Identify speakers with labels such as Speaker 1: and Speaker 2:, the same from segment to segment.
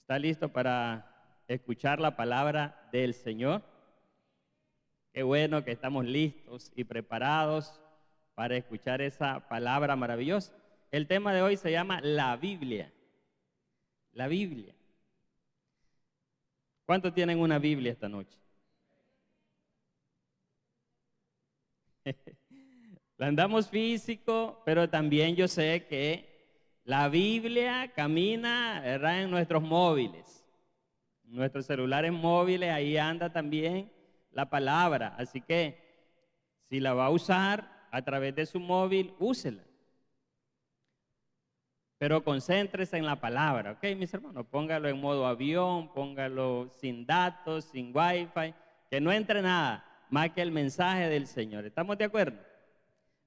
Speaker 1: ¿Está listo para escuchar la palabra del Señor? Qué bueno que estamos listos y preparados para escuchar esa palabra maravillosa. El tema de hoy se llama la Biblia. La Biblia. ¿Cuántos tienen una Biblia esta noche? La andamos físico, pero también yo sé que la Biblia camina, ¿verdad?, en nuestros móviles, nuestros celulares móviles, ahí anda también la palabra. Así que si la va a usar a través de su móvil, úsela. Pero concéntrese en la palabra, ¿ok, mis hermanos? Póngalo en modo avión, póngalo sin datos, sin wifi, que no entre nada más que el mensaje del Señor. ¿Estamos de acuerdo?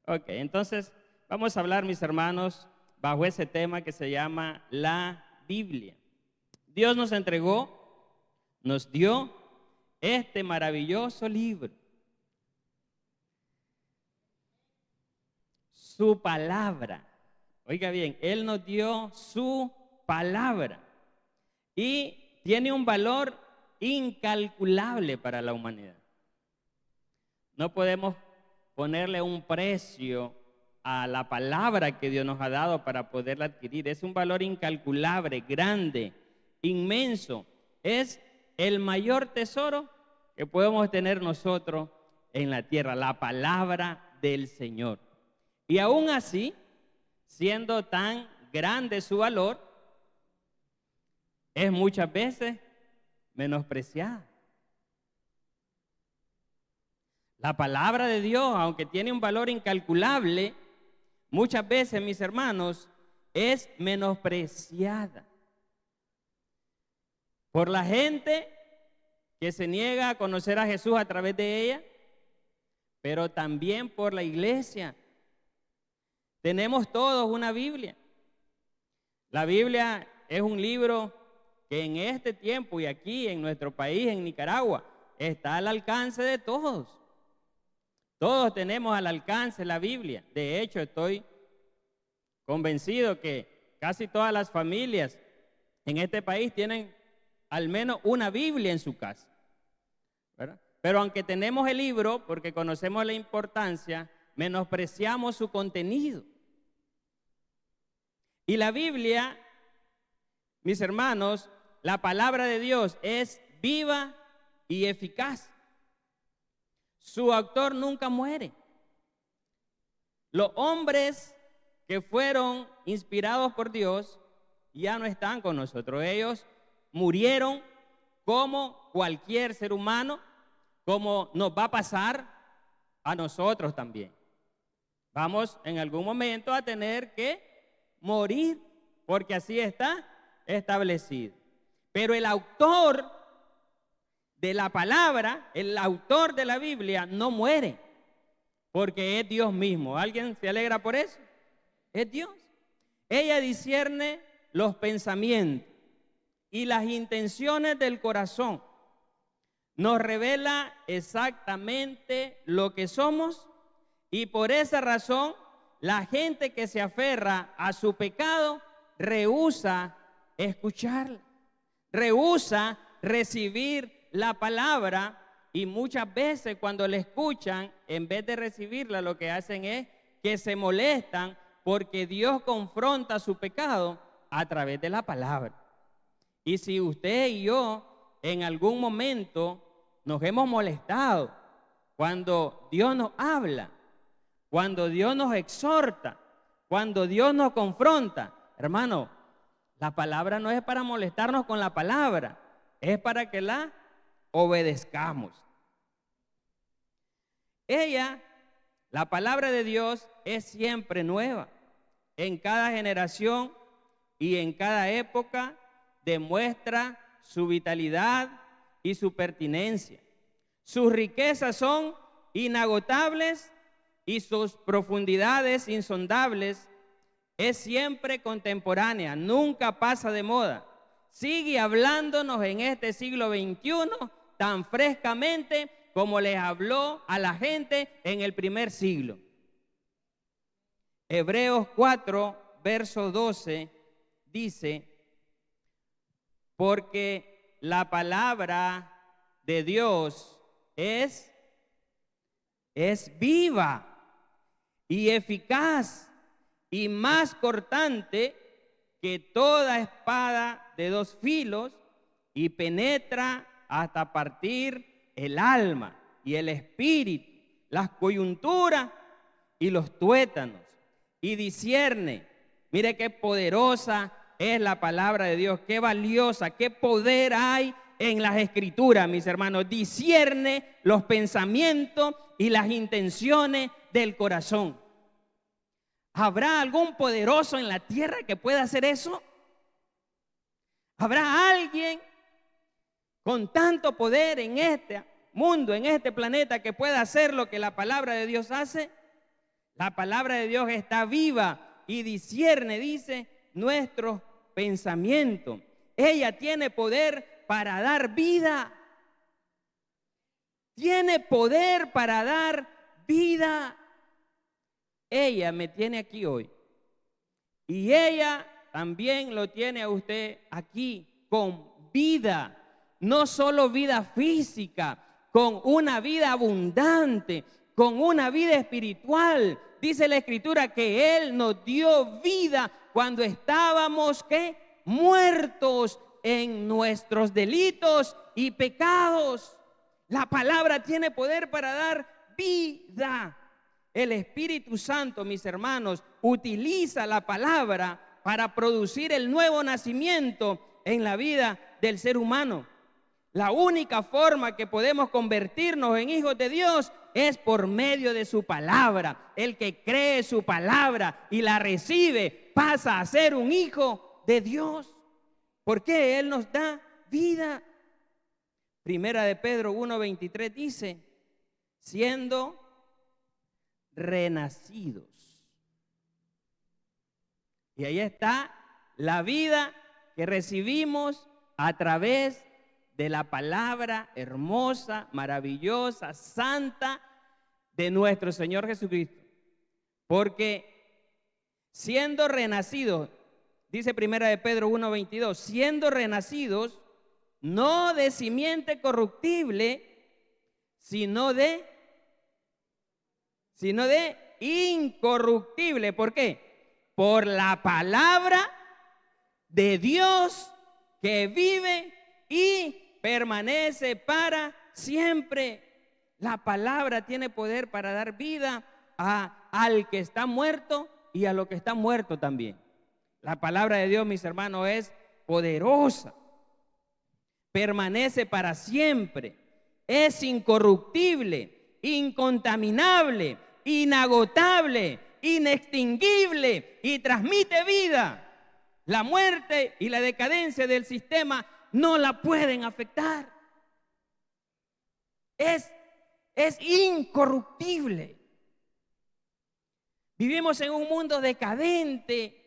Speaker 1: Ok, entonces vamos a hablar, mis hermanos, bajo ese tema que se llama la Biblia. Dios nos entregó, nos dio este maravilloso libro. Su palabra. Oiga bien, Él nos dio su palabra y tiene un valor incalculable para la humanidad. No podemos ponerle un precio a la palabra que Dios nos ha dado para poderla adquirir. Es un valor incalculable, grande, inmenso. Es el mayor tesoro que podemos tener nosotros en la tierra, la palabra del Señor. Y aún así, siendo tan grande su valor, es muchas veces menospreciada. La palabra de Dios, aunque tiene un valor incalculable, muchas veces, mis hermanos, es menospreciada por la gente que se niega a conocer a Jesús a través de ella, pero también por la iglesia. Tenemos todos una Biblia. La Biblia es un libro que en este tiempo y aquí en nuestro país, en Nicaragua, está al alcance de todos. Todos tenemos al alcance la Biblia. De hecho, estoy convencido que casi todas las familias en este país tienen al menos una Biblia en su casa, ¿verdad? Pero aunque tenemos el libro, porque conocemos la importancia, menospreciamos su contenido. Y la Biblia, mis hermanos, la palabra de Dios es viva y eficaz. Su autor nunca muere. Los hombres que fueron inspirados por Dios ya no están con nosotros. Ellos murieron como cualquier ser humano, como nos va a pasar a nosotros también. Vamos en algún momento a tener que morir, porque así está establecido. Pero el autor de la palabra, el autor de la Biblia, no muere, porque es Dios mismo. ¿Alguien se alegra por eso? Es Dios. Ella discierne los pensamientos y las intenciones del corazón. Nos revela exactamente lo que somos, y por esa razón la gente que se aferra a su pecado rehúsa escucharla, rehúsa recibir la palabra, y muchas veces cuando la escuchan, en vez de recibirla, lo que hacen es que se molestan porque Dios confronta su pecado a través de la palabra. Y si usted y yo en algún momento nos hemos molestado cuando Dios nos habla, cuando Dios nos exhorta, cuando Dios nos confronta, hermano, la palabra no es para molestarnos con la palabra, es para que la obedezcamos. La palabra de Dios es siempre nueva. En cada generación y en cada época demuestra su vitalidad y su pertinencia. Sus riquezas son inagotables y sus profundidades insondables. Es siempre contemporánea, nunca pasa de moda. Sigue hablándonos en este siglo XXI tan frescamente como les habló a la gente en el primer siglo. Hebreos 4, verso 12 dice: porque la palabra de Dios es viva y eficaz y más cortante que toda espada de dos filos y penetra hasta partir el alma y el espíritu, las coyunturas y los tuétanos, y discierne. Mire qué poderosa es la palabra de Dios, qué valiosa, qué poder hay en las escrituras, mis hermanos. Discierne los pensamientos y las intenciones del corazón. ¿Habrá algún poderoso en la tierra que pueda hacer eso? ¿Habrá alguien con tanto poder en este mundo, en este planeta, que pueda hacer lo que la palabra de Dios hace? La palabra de Dios está viva y discierne, dice, nuestros pensamientos. Ella tiene poder para dar vida. Tiene poder para dar vida. Ella me tiene aquí hoy. Y ella también lo tiene a usted aquí con vida. No solo vida física, con una vida abundante, con una vida espiritual. Dice la Escritura que Él nos dio vida cuando estábamos, ¿qué? Muertos en nuestros delitos y pecados. La palabra tiene poder para dar vida. El Espíritu Santo, mis hermanos, utiliza la palabra para producir el nuevo nacimiento en la vida del ser humano. La única forma que podemos convertirnos en hijos de Dios es por medio de su palabra. El que cree su palabra y la recibe pasa a ser un hijo de Dios, porque Él nos da vida. Primera de Pedro 1:23 dice, siendo renacidos. Y ahí está la vida que recibimos a través de la palabra hermosa, maravillosa, santa de nuestro Señor Jesucristo. Porque siendo renacidos, dice primera de Pedro 1:22, siendo renacidos no de simiente corruptible, sino de incorruptible. ¿Por qué? Por la palabra de Dios que vive y permanece para siempre. La palabra tiene poder para dar vida al que está muerto y a lo que está muerto también. La palabra de Dios, mis hermanos, es poderosa. Permanece para siempre. Es incorruptible, incontaminable, inagotable, inextinguible y transmite vida. La muerte y la decadencia del sistema no la pueden afectar. Es incorruptible. Vivimos en un mundo decadente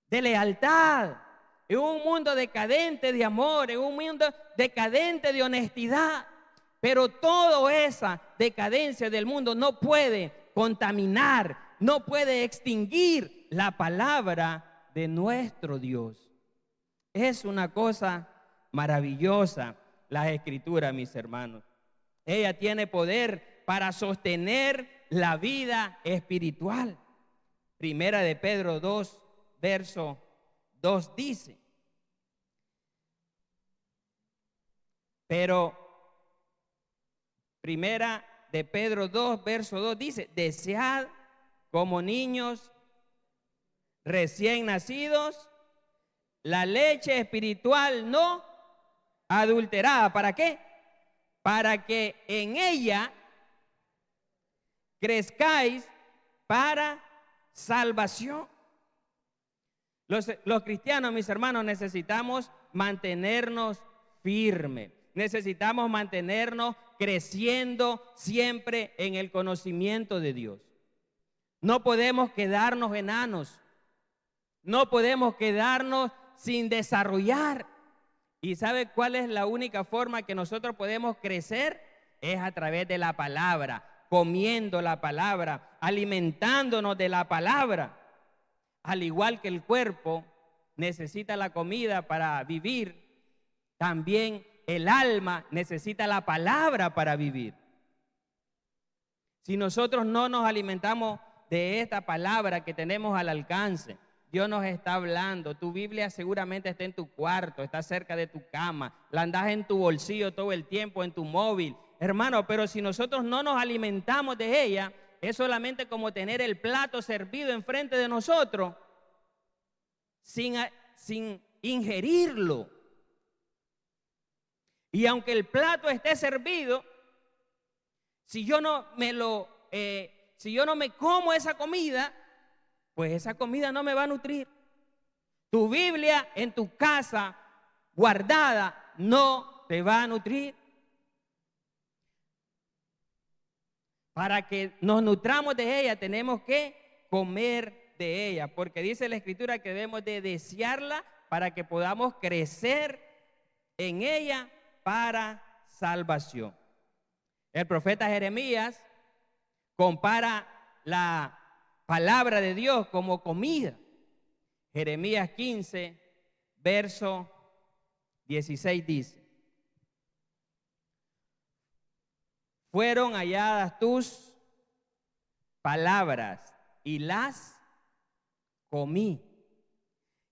Speaker 1: de lealtad, en un mundo decadente de amor, en un mundo decadente de honestidad. Pero toda esa decadencia del mundo no puede contaminar, no puede extinguir la palabra de nuestro Dios. Es una cosa maravillosa la Escritura, mis hermanos. Ella tiene poder para sostener la vida espiritual. Primera de Pedro 2, verso 2 dice, pero Primera de Pedro 2, verso 2 dice, desead como niños recién nacidos la leche espiritual no adulterada. ¿Para qué? Para que en ella crezcáis para salvación. Los cristianos, mis hermanos, necesitamos mantenernos firmes. Necesitamos mantenernos creciendo siempre en el conocimiento de Dios. No podemos quedarnos enanos. No podemos quedarnos sin desarrollar. ¿Y sabe cuál es la única forma que nosotros podemos crecer? Es a través de la palabra, comiendo la palabra, alimentándonos de la palabra. Al igual que el cuerpo, necesita la comida para vivir, también el alma necesita la palabra para vivir. Si nosotros no nos alimentamos de esta palabra que tenemos al alcance, Dios nos está hablando. Tu Biblia seguramente está en tu cuarto, está cerca de tu cama, la andas en tu bolsillo todo el tiempo, en tu móvil. Hermano, pero si nosotros no nos alimentamos de ella, es solamente como tener el plato servido enfrente de nosotros sin ingerirlo. Y aunque el plato esté servido, si yo no me como esa comida, pues esa comida no me va a nutrir. Tu Biblia en tu casa guardada no te va a nutrir. Para que nos nutramos de ella tenemos que comer de ella, porque dice la Escritura que debemos de desearla para que podamos crecer en ella para salvación. El profeta Jeremías compara la palabra de Dios como comida. Jeremías 15, verso 16 dice: fueron halladas tus palabras y las comí,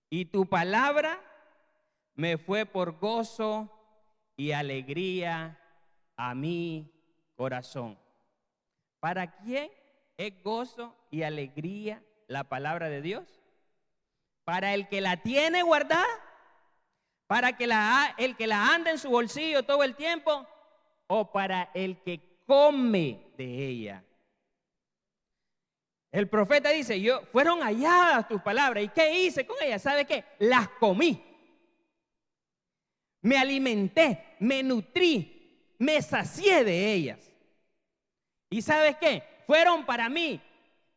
Speaker 1: y tu palabra me fue por gozo y alegría a mi corazón. ¿Para quién es gozo y alegría la palabra de Dios? ¿Para el que la tiene guardada? ¿Para el que la anda en su bolsillo todo el tiempo? ¿O para el que come de ella? El profeta dice, fueron halladas tus palabras. ¿Y qué hice con ellas? ¿Sabe qué? Las comí. Me alimenté, me nutrí, me sacié de ellas. ¿Y sabes qué? Fueron para mí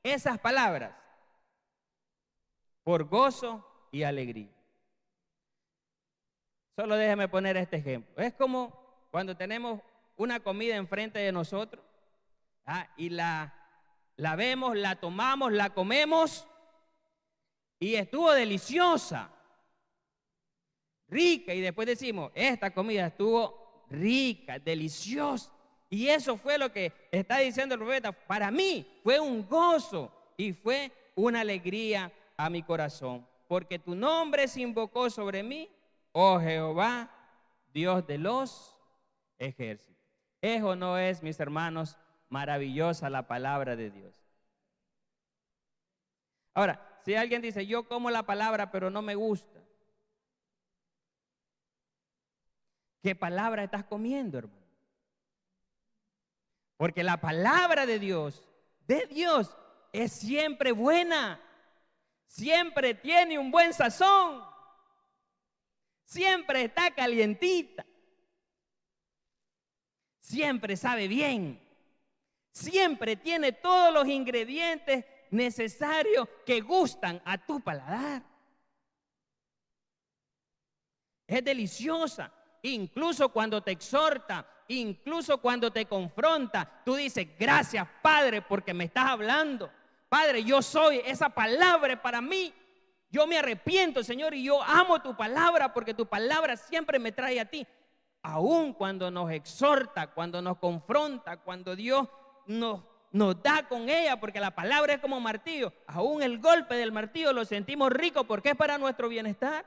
Speaker 1: esas palabras por gozo y alegría. Solo déjeme poner este ejemplo. Es como cuando tenemos una comida enfrente de nosotros, y la vemos, la tomamos, la comemos y estuvo deliciosa, rica, y después decimos, esta comida estuvo rica, deliciosa. Y eso fue lo que está diciendo el profeta. Para mí fue un gozo y fue una alegría a mi corazón, porque tu nombre se invocó sobre mí, oh Jehová, Dios de los ejércitos. ¿Es o no es, mis hermanos, maravillosa la palabra de Dios? Ahora, si alguien dice, yo como la palabra pero no me gusta, ¿qué palabra estás comiendo, hermano? Porque la palabra de Dios es siempre buena, siempre tiene un buen sazón, siempre está calientita, siempre sabe bien, siempre tiene todos los ingredientes necesarios que gustan a tu paladar. Es deliciosa, incluso cuando te exhorta, incluso cuando te confronta, tú dices, gracias Padre porque me estás hablando. Padre, yo soy esa palabra para mí. Yo me arrepiento, Señor, y yo amo tu palabra porque tu palabra siempre me trae a ti. Aún cuando nos exhorta, cuando nos confronta, cuando Dios nos da con ella, porque la palabra es como martillo, aún el golpe del martillo lo sentimos rico porque es para nuestro bienestar.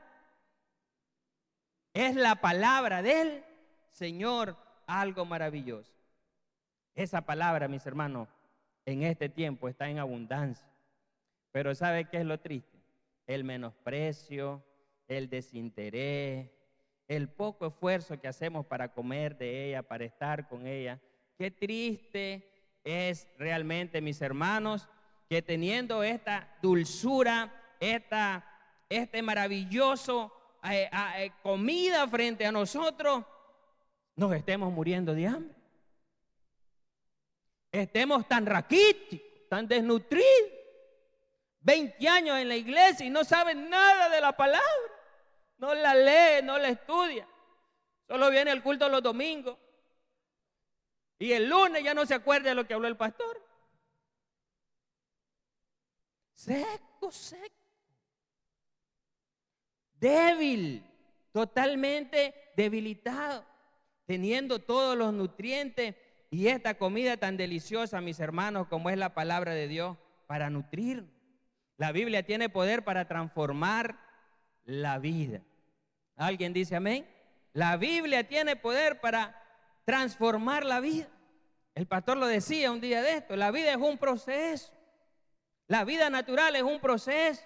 Speaker 1: Es la palabra del Señor algo maravilloso. Esa palabra, mis hermanos, en este tiempo está en abundancia. Pero ¿sabe qué es lo triste? El menosprecio, el desinterés, el poco esfuerzo que hacemos para comer de ella, para estar con ella. Qué triste es realmente, mis hermanos, que teniendo esta dulzura, este maravilloso comida frente a nosotros, nos estemos muriendo de hambre. Estemos tan raquíticos, tan desnutridos, 20 años en la iglesia y no saben nada de la palabra, no la lee, no la estudia, solo viene al culto los domingos y el lunes ya no se acuerda de lo que habló el pastor. Seco, seco. débil, totalmente debilitado, teniendo todos los nutrientes y esta comida tan deliciosa, mis hermanos, como es la palabra de Dios, para nutrir. La Biblia tiene poder para transformar la vida. ¿Alguien dice amén? La Biblia tiene poder para transformar la vida. El pastor lo decía un día de esto, la vida es un proceso. La vida natural es un proceso.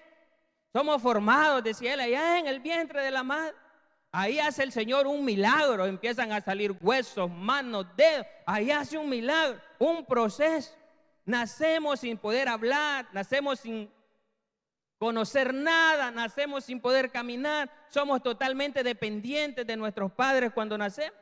Speaker 1: Somos formados, decía él, allá en el vientre de la madre. Ahí hace el Señor un milagro, empiezan a salir huesos, manos, dedos. Ahí hace un milagro, un proceso. Nacemos sin poder hablar, nacemos sin conocer nada, nacemos sin poder caminar. Somos totalmente dependientes de nuestros padres cuando nacemos.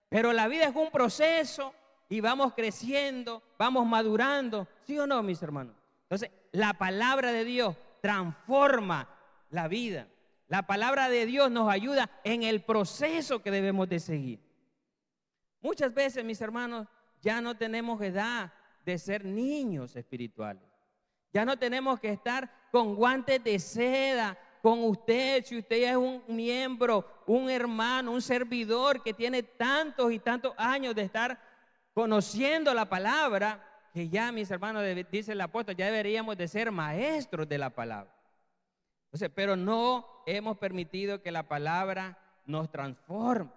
Speaker 1: Pero la vida es un proceso y vamos creciendo, vamos madurando. ¿Sí o no, mis hermanos? Entonces, la palabra de Dios transforma la vida. La palabra de Dios nos ayuda en el proceso que debemos de seguir. Muchas veces, mis hermanos, ya no tenemos edad de ser niños espirituales. Ya no tenemos que estar con guantes de seda con usted. Si usted es un miembro, un hermano, un servidor que tiene tantos y tantos años de estar conociendo la palabra, que ya, mis hermanos, dice el apóstol, ya deberíamos de ser maestros de la palabra. Entonces, pero no hemos permitido que la palabra nos transforme.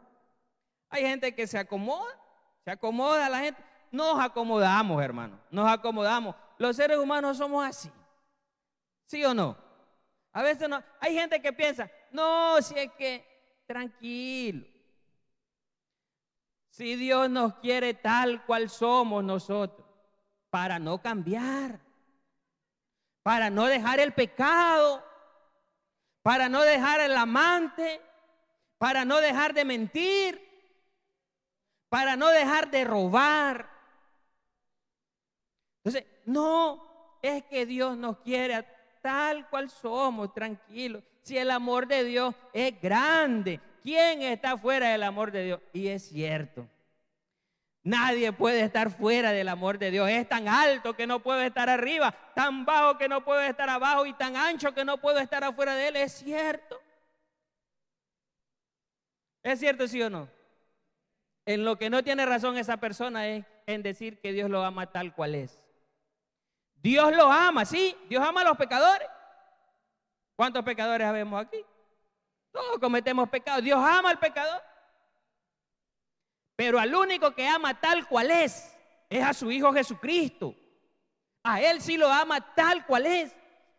Speaker 1: Hay gente que se acomoda a la gente. Nos acomodamos, hermano, nos acomodamos. Los seres humanos somos así. ¿Sí o no? A veces no. Hay gente que piensa, no, si es que tranquilo. Si Dios nos quiere tal cual somos nosotros, para no cambiar, para no dejar el pecado, para no dejar el amante, para no dejar de mentir, para no dejar de robar. Entonces, no es que Dios nos quiere tal cual somos, tranquilos. Si el amor de Dios es grande, ¿quién está fuera del amor de Dios? Y es cierto. Nadie puede estar fuera del amor de Dios. Es tan alto que no puede estar arriba, tan bajo que no puede estar abajo y tan ancho que no puede estar afuera de él. Es cierto. ¿Es cierto, sí o no? En lo que no tiene razón esa persona es en decir que Dios lo ama tal cual es. Dios lo ama, sí, Dios ama a los pecadores. ¿Cuántos pecadores habemos aquí? Todos cometemos pecados. Dios ama al pecador. Pero al único que ama tal cual es a su Hijo Jesucristo. A Él sí lo ama tal cual es.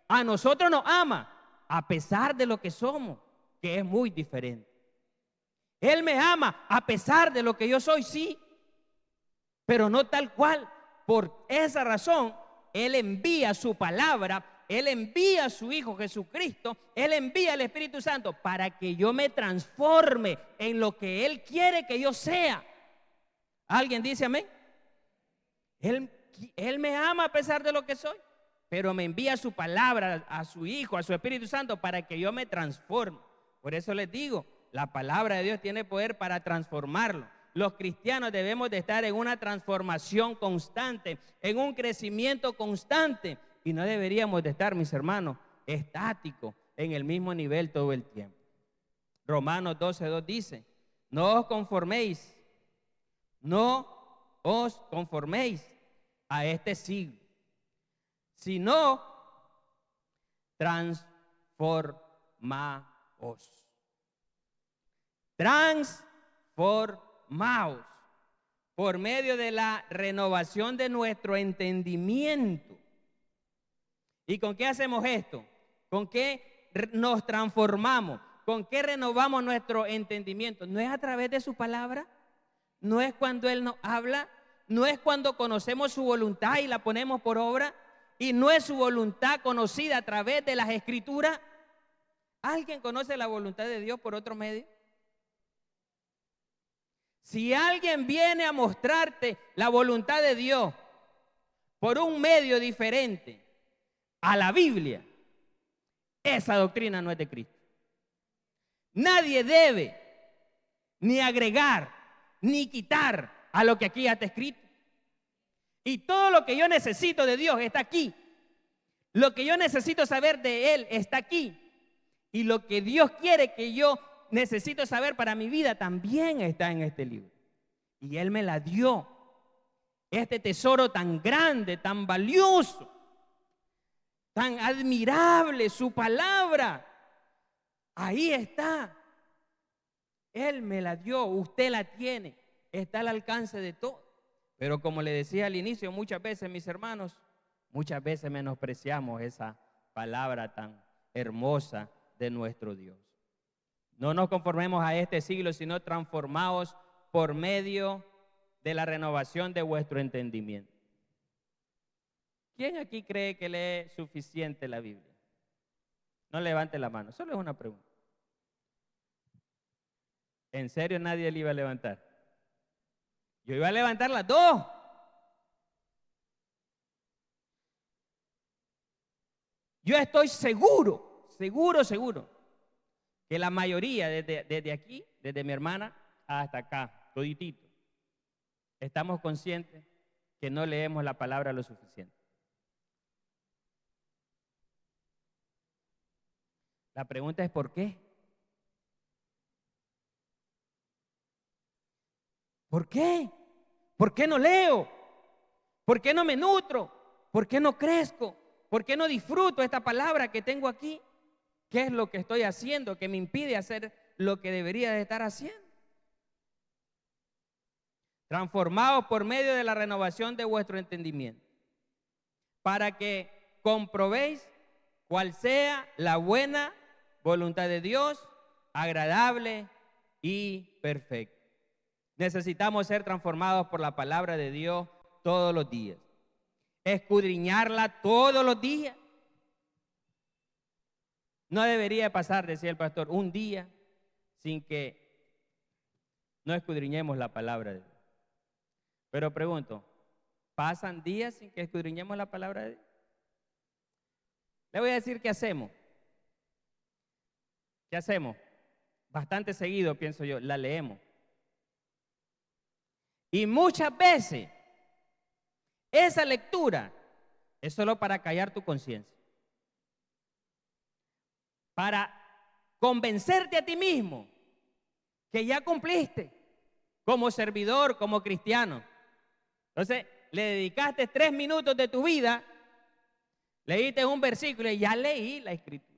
Speaker 1: A nosotros nos ama a pesar de lo que somos, que es muy diferente. Él me ama a pesar de lo que yo soy, sí, pero no tal cual. Por esa razón, Él envía su palabra, Él envía a su Hijo Jesucristo, Él envía al Espíritu Santo para que yo me transforme en lo que Él quiere que yo sea. ¿Alguien dice amén? Él me ama a pesar de lo que soy, pero me envía su palabra, a su Hijo, a su Espíritu Santo para que yo me transforme. Por eso les digo, la palabra de Dios tiene poder para transformarlo. Los cristianos debemos de estar en una transformación constante, en un crecimiento constante. Y no deberíamos de estar, mis hermanos, estáticos en el mismo nivel todo el tiempo. Romanos 12:2 dice, no os conforméis a este siglo, sino transformaos. Transformaos por medio de la renovación de nuestro entendimiento. ¿Y con qué hacemos esto? ¿Con qué nos transformamos? ¿Con qué renovamos nuestro entendimiento? ¿No es a través de su palabra? ¿No es cuando Él nos habla? ¿No es cuando conocemos su voluntad y la ponemos por obra? ¿Y no es su voluntad conocida a través de las Escrituras? ¿Alguien conoce la voluntad de Dios por otro medio? Si alguien viene a mostrarte la voluntad de Dios por un medio diferente a la Biblia, esa doctrina no es de Cristo. Nadie debe ni agregar ni quitar a lo que aquí ya está escrito. Y todo lo que yo necesito de Dios está aquí. Lo que yo necesito saber de Él está aquí. Y lo que Dios quiere que yo necesito saber para mi vida también está en este libro. Y Él me la dio. Este tesoro tan grande, tan valioso, tan admirable, su palabra. Ahí está. Él me la dio, usted la tiene, está al alcance de todo. Pero como le decía al inicio, muchas veces, mis hermanos, muchas veces menospreciamos esa palabra tan hermosa de nuestro Dios. No nos conformemos a este siglo, sino transformados por medio de la renovación de vuestro entendimiento. ¿Quién aquí cree que lee suficiente la Biblia? No levante la mano, solo es una pregunta. ¿En serio nadie le iba a levantar? Yo iba a levantar las dos. Yo estoy seguro que la mayoría, desde aquí, desde mi hermana hasta acá, toditito, estamos conscientes que no leemos la palabra lo suficiente. La pregunta es ¿por qué? ¿Por qué? ¿Por qué no leo? ¿Por qué no me nutro? ¿Por qué no crezco? ¿Por qué no disfruto esta palabra que tengo aquí? ¿Qué es lo que estoy haciendo que me impide hacer lo que debería de estar haciendo? Transformados por medio de la renovación de vuestro entendimiento, para que comprobéis cuál sea la buena voluntad de Dios, agradable y perfecta. Necesitamos ser transformados por la palabra de Dios todos los días. Escudriñarla todos los días. No debería pasar, decía el pastor, un día sin que no escudriñemos la palabra de Dios. Pero pregunto, ¿pasan días sin que escudriñemos la palabra de Dios? Le voy a decir qué hacemos. ¿Qué hacemos? Bastante seguido, pienso yo, la leemos. Y muchas veces esa lectura es solo para callar tu conciencia, para convencerte a ti mismo que ya cumpliste como servidor, como cristiano. Entonces, le dedicaste 3 minutos de tu vida, leíste un versículo y ya leí la escritura.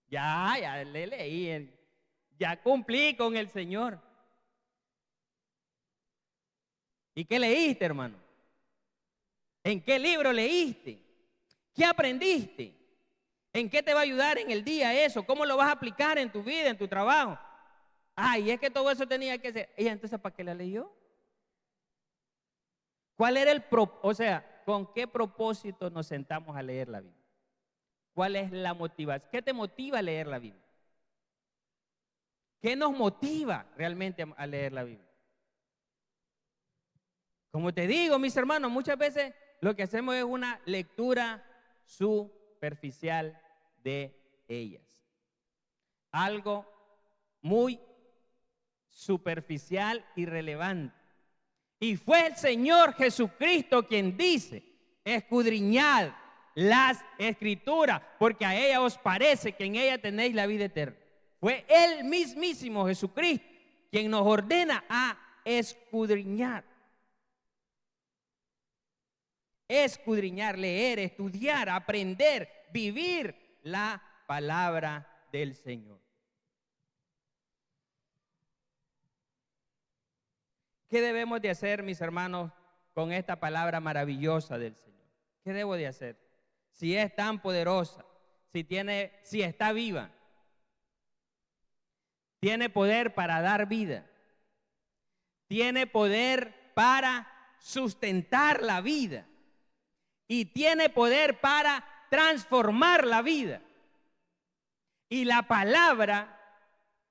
Speaker 1: Ya le leí, ya cumplí con el Señor. ¿Y qué leíste, hermano? ¿En qué libro leíste? ¿Qué aprendiste? ¿En qué te va a ayudar en el día eso? ¿Cómo lo vas a aplicar en tu vida, en tu trabajo? Ay, es que todo eso tenía que ser. ¿Y entonces para qué la leyó? ¿Cuál era o sea, con qué propósito nos sentamos a leer la Biblia? ¿Cuál es la motivación? ¿Qué te motiva a leer la Biblia? ¿Qué nos motiva realmente a leer la Biblia? Como te digo, mis hermanos, muchas veces lo que hacemos es una lectura superficial de ellas. Algo muy superficial y relevante. Y fue el Señor Jesucristo quien dice: escudriñad las Escrituras, porque a ella os parece que en ella tenéis la vida eterna. Fue el mismísimo Jesucristo quien nos ordena a escudriñar. Escudriñar, leer, estudiar, aprender, vivir la palabra del Señor. ¿Qué debemos de hacer, mis hermanos, con esta palabra maravillosa del Señor? ¿Qué debo de hacer? Si es tan poderosa, si está viva, tiene poder para dar vida, tiene poder para sustentar la vida y tiene poder para transformar la vida. Y la palabra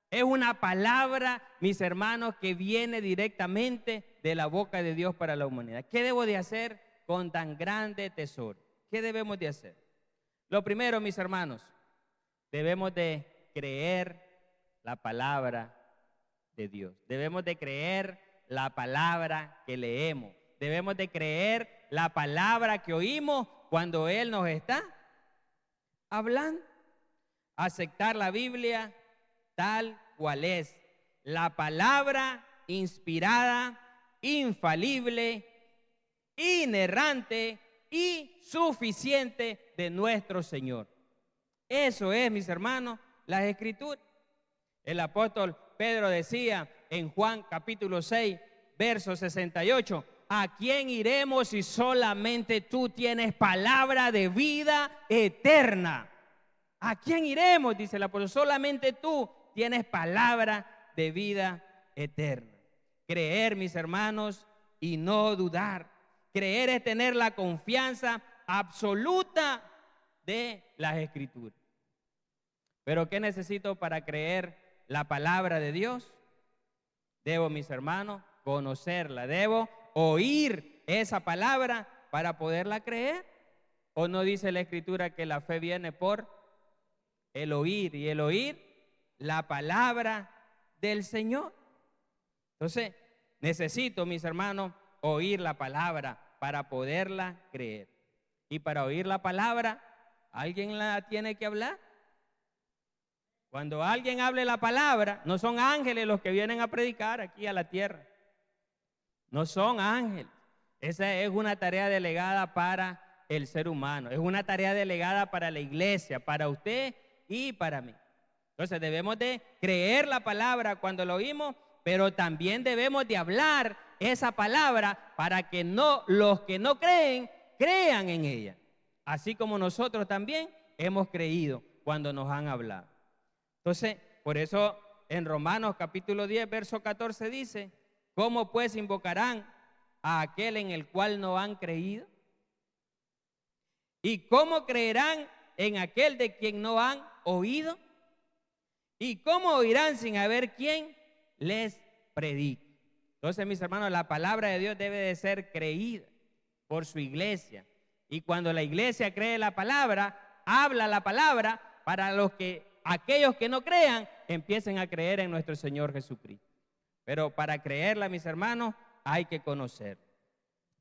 Speaker 1: es una palabra, mis hermanos, que viene directamente de la boca de Dios para la humanidad. ¿Qué debo de hacer con tan grande tesoro? ¿Qué debemos de hacer? Lo primero, mis hermanos, debemos de creer la palabra de Dios. Debemos de creer la palabra que leemos. Debemos de creer la palabra que oímos cuando Él nos está hablando. aceptar la Biblia tal cual es, la palabra inspirada, infalible, inerrante y suficiente de nuestro Señor. Eso es, mis hermanos, las Escrituras. El apóstol Pedro decía en Juan capítulo 6, verso 68, ¿a quién iremos si solamente tú tienes palabra de vida eterna? ¿A quién iremos? Dice el apóstol, solamente tú tienes palabra de vida eterna. Creer, mis hermanos, y no dudar. Creer es tener la confianza absoluta de las Escrituras. Pero ¿qué necesito para creer la palabra de Dios? Debo, mis hermanos, conocerla. Debo oír esa palabra para poderla creer. ¿O no dice la Escritura que la fe viene por el oír, y el oír la palabra del Señor? Entonces, necesito, mis hermanos, oír la palabra para poderla creer. Y para oír la palabra, ¿alguien la tiene que hablar? Cuando alguien hable la palabra, no son ángeles los que vienen a predicar aquí a la tierra. No son ángeles. Esa es una tarea delegada para el ser humano. Es una tarea delegada para la iglesia, para usted y para mí. Entonces debemos de creer la palabra cuando lo oímos, pero también debemos de hablar esa palabra para que los que no creen, crean en ella. Así como nosotros también hemos creído cuando nos han hablado. Entonces, por eso en Romanos capítulo 10, verso 14 dice, ¿cómo pues invocarán a aquel en el cual no han creído? ¿Y cómo creerán en aquel de quien no han oído? ¿Y cómo oirán sin haber quien les predique? Entonces, mis hermanos, la palabra de Dios debe de ser creída por su iglesia. Y cuando la iglesia cree la palabra, habla la palabra para aquellos que no crean, empiecen a creer en nuestro Señor Jesucristo. Pero para creerla, mis hermanos, hay que conocer.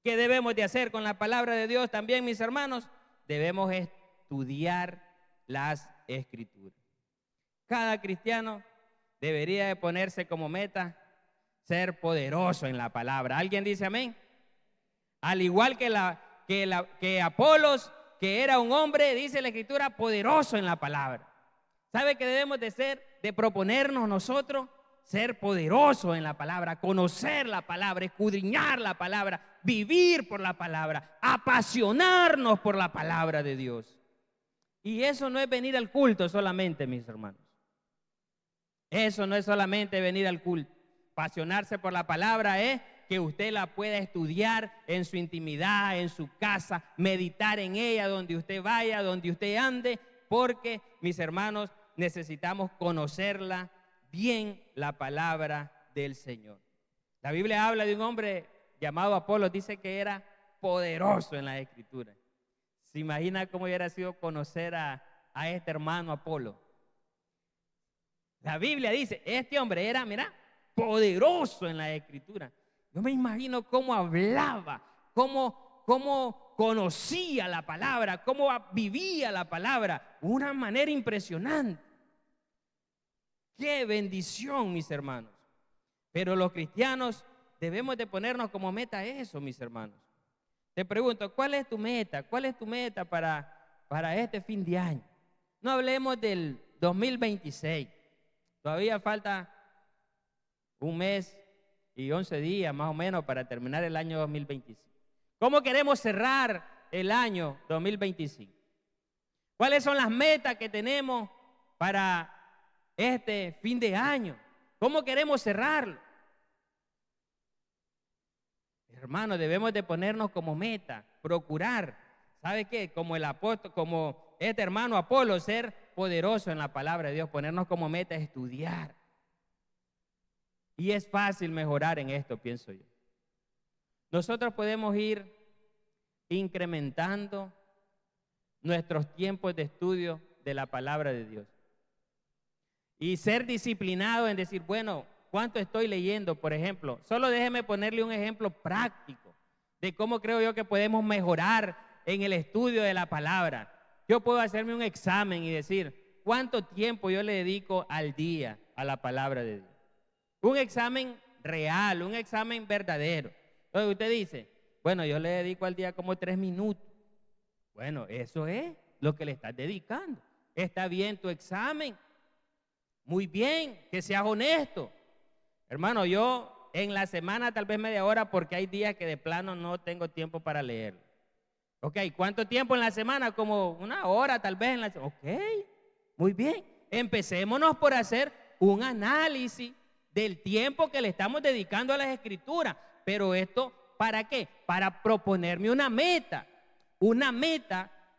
Speaker 1: ¿Qué debemos de hacer con la palabra de Dios también, mis hermanos? Debemos estudiar las Escrituras. Cada cristiano debería de ponerse como meta ser poderoso en la palabra. ¿Alguien dice amén? Al igual que Apolos, que era un hombre, dice la Escritura, poderoso en la palabra. ¿Sabe qué debemos de ser? De proponernos nosotros ser poderosos en la palabra, conocer la palabra, escudriñar la palabra, vivir por la palabra, apasionarnos por la palabra de Dios. Y eso no es venir al culto solamente, mis hermanos. Eso no es solamente venir al culto. Apasionarse por la palabra es que usted la pueda estudiar en su intimidad, en su casa, meditar en ella donde usted vaya, donde usted ande, porque, mis hermanos, necesitamos conocerla bien, la palabra del Señor. La Biblia habla de un hombre llamado Apolos, dice que era poderoso en la Escritura. ¿Se imagina cómo hubiera sido conocer a este hermano Apolo? La Biblia dice, este hombre era, mira, poderoso en la Escritura. Yo me imagino cómo hablaba, cómo conocía la palabra, cómo vivía la palabra, de una manera impresionante. ¡Qué bendición, mis hermanos! Pero los cristianos debemos de ponernos como meta eso, mis hermanos. Te pregunto, ¿cuál es tu meta? ¿Cuál es tu meta para este fin de año? No hablemos del 2026. Todavía falta un mes y 11 días más o menos para terminar el año 2025. ¿Cómo queremos cerrar el año 2025? ¿Cuáles son las metas que tenemos para este fin de año? ¿Cómo queremos cerrarlo? Hermanos, debemos de ponernos como meta, procurar, ¿sabe qué? Como el apóstol, como este hermano Apolo, ser poderoso en la palabra de Dios, ponernos como meta estudiar. Y es fácil mejorar en esto, pienso yo. Nosotros podemos ir incrementando nuestros tiempos de estudio de la palabra de Dios. Y ser disciplinado en decir, bueno, ¿cuánto estoy leyendo? Por ejemplo, solo déjeme ponerle un ejemplo práctico de cómo creo yo que podemos mejorar en el estudio de la palabra. Yo puedo hacerme un examen y decir, cuánto tiempo yo le dedico al día a la palabra de Dios. Un examen real, un examen verdadero. Entonces usted dice, bueno, yo le dedico al día como 3 minutos. Bueno, eso es lo que le estás dedicando. Está bien tu examen. Muy bien, que seas honesto. Hermano, yo en la semana tal vez media hora, porque hay días que de plano no tengo tiempo para leerlo. Ok, ¿cuánto tiempo en la semana? Como 1 hora tal vez en la semana. Ok, muy bien. Empecémonos por hacer un análisis del tiempo que le estamos dedicando a las escrituras. Pero esto, ¿para qué? Para proponerme una meta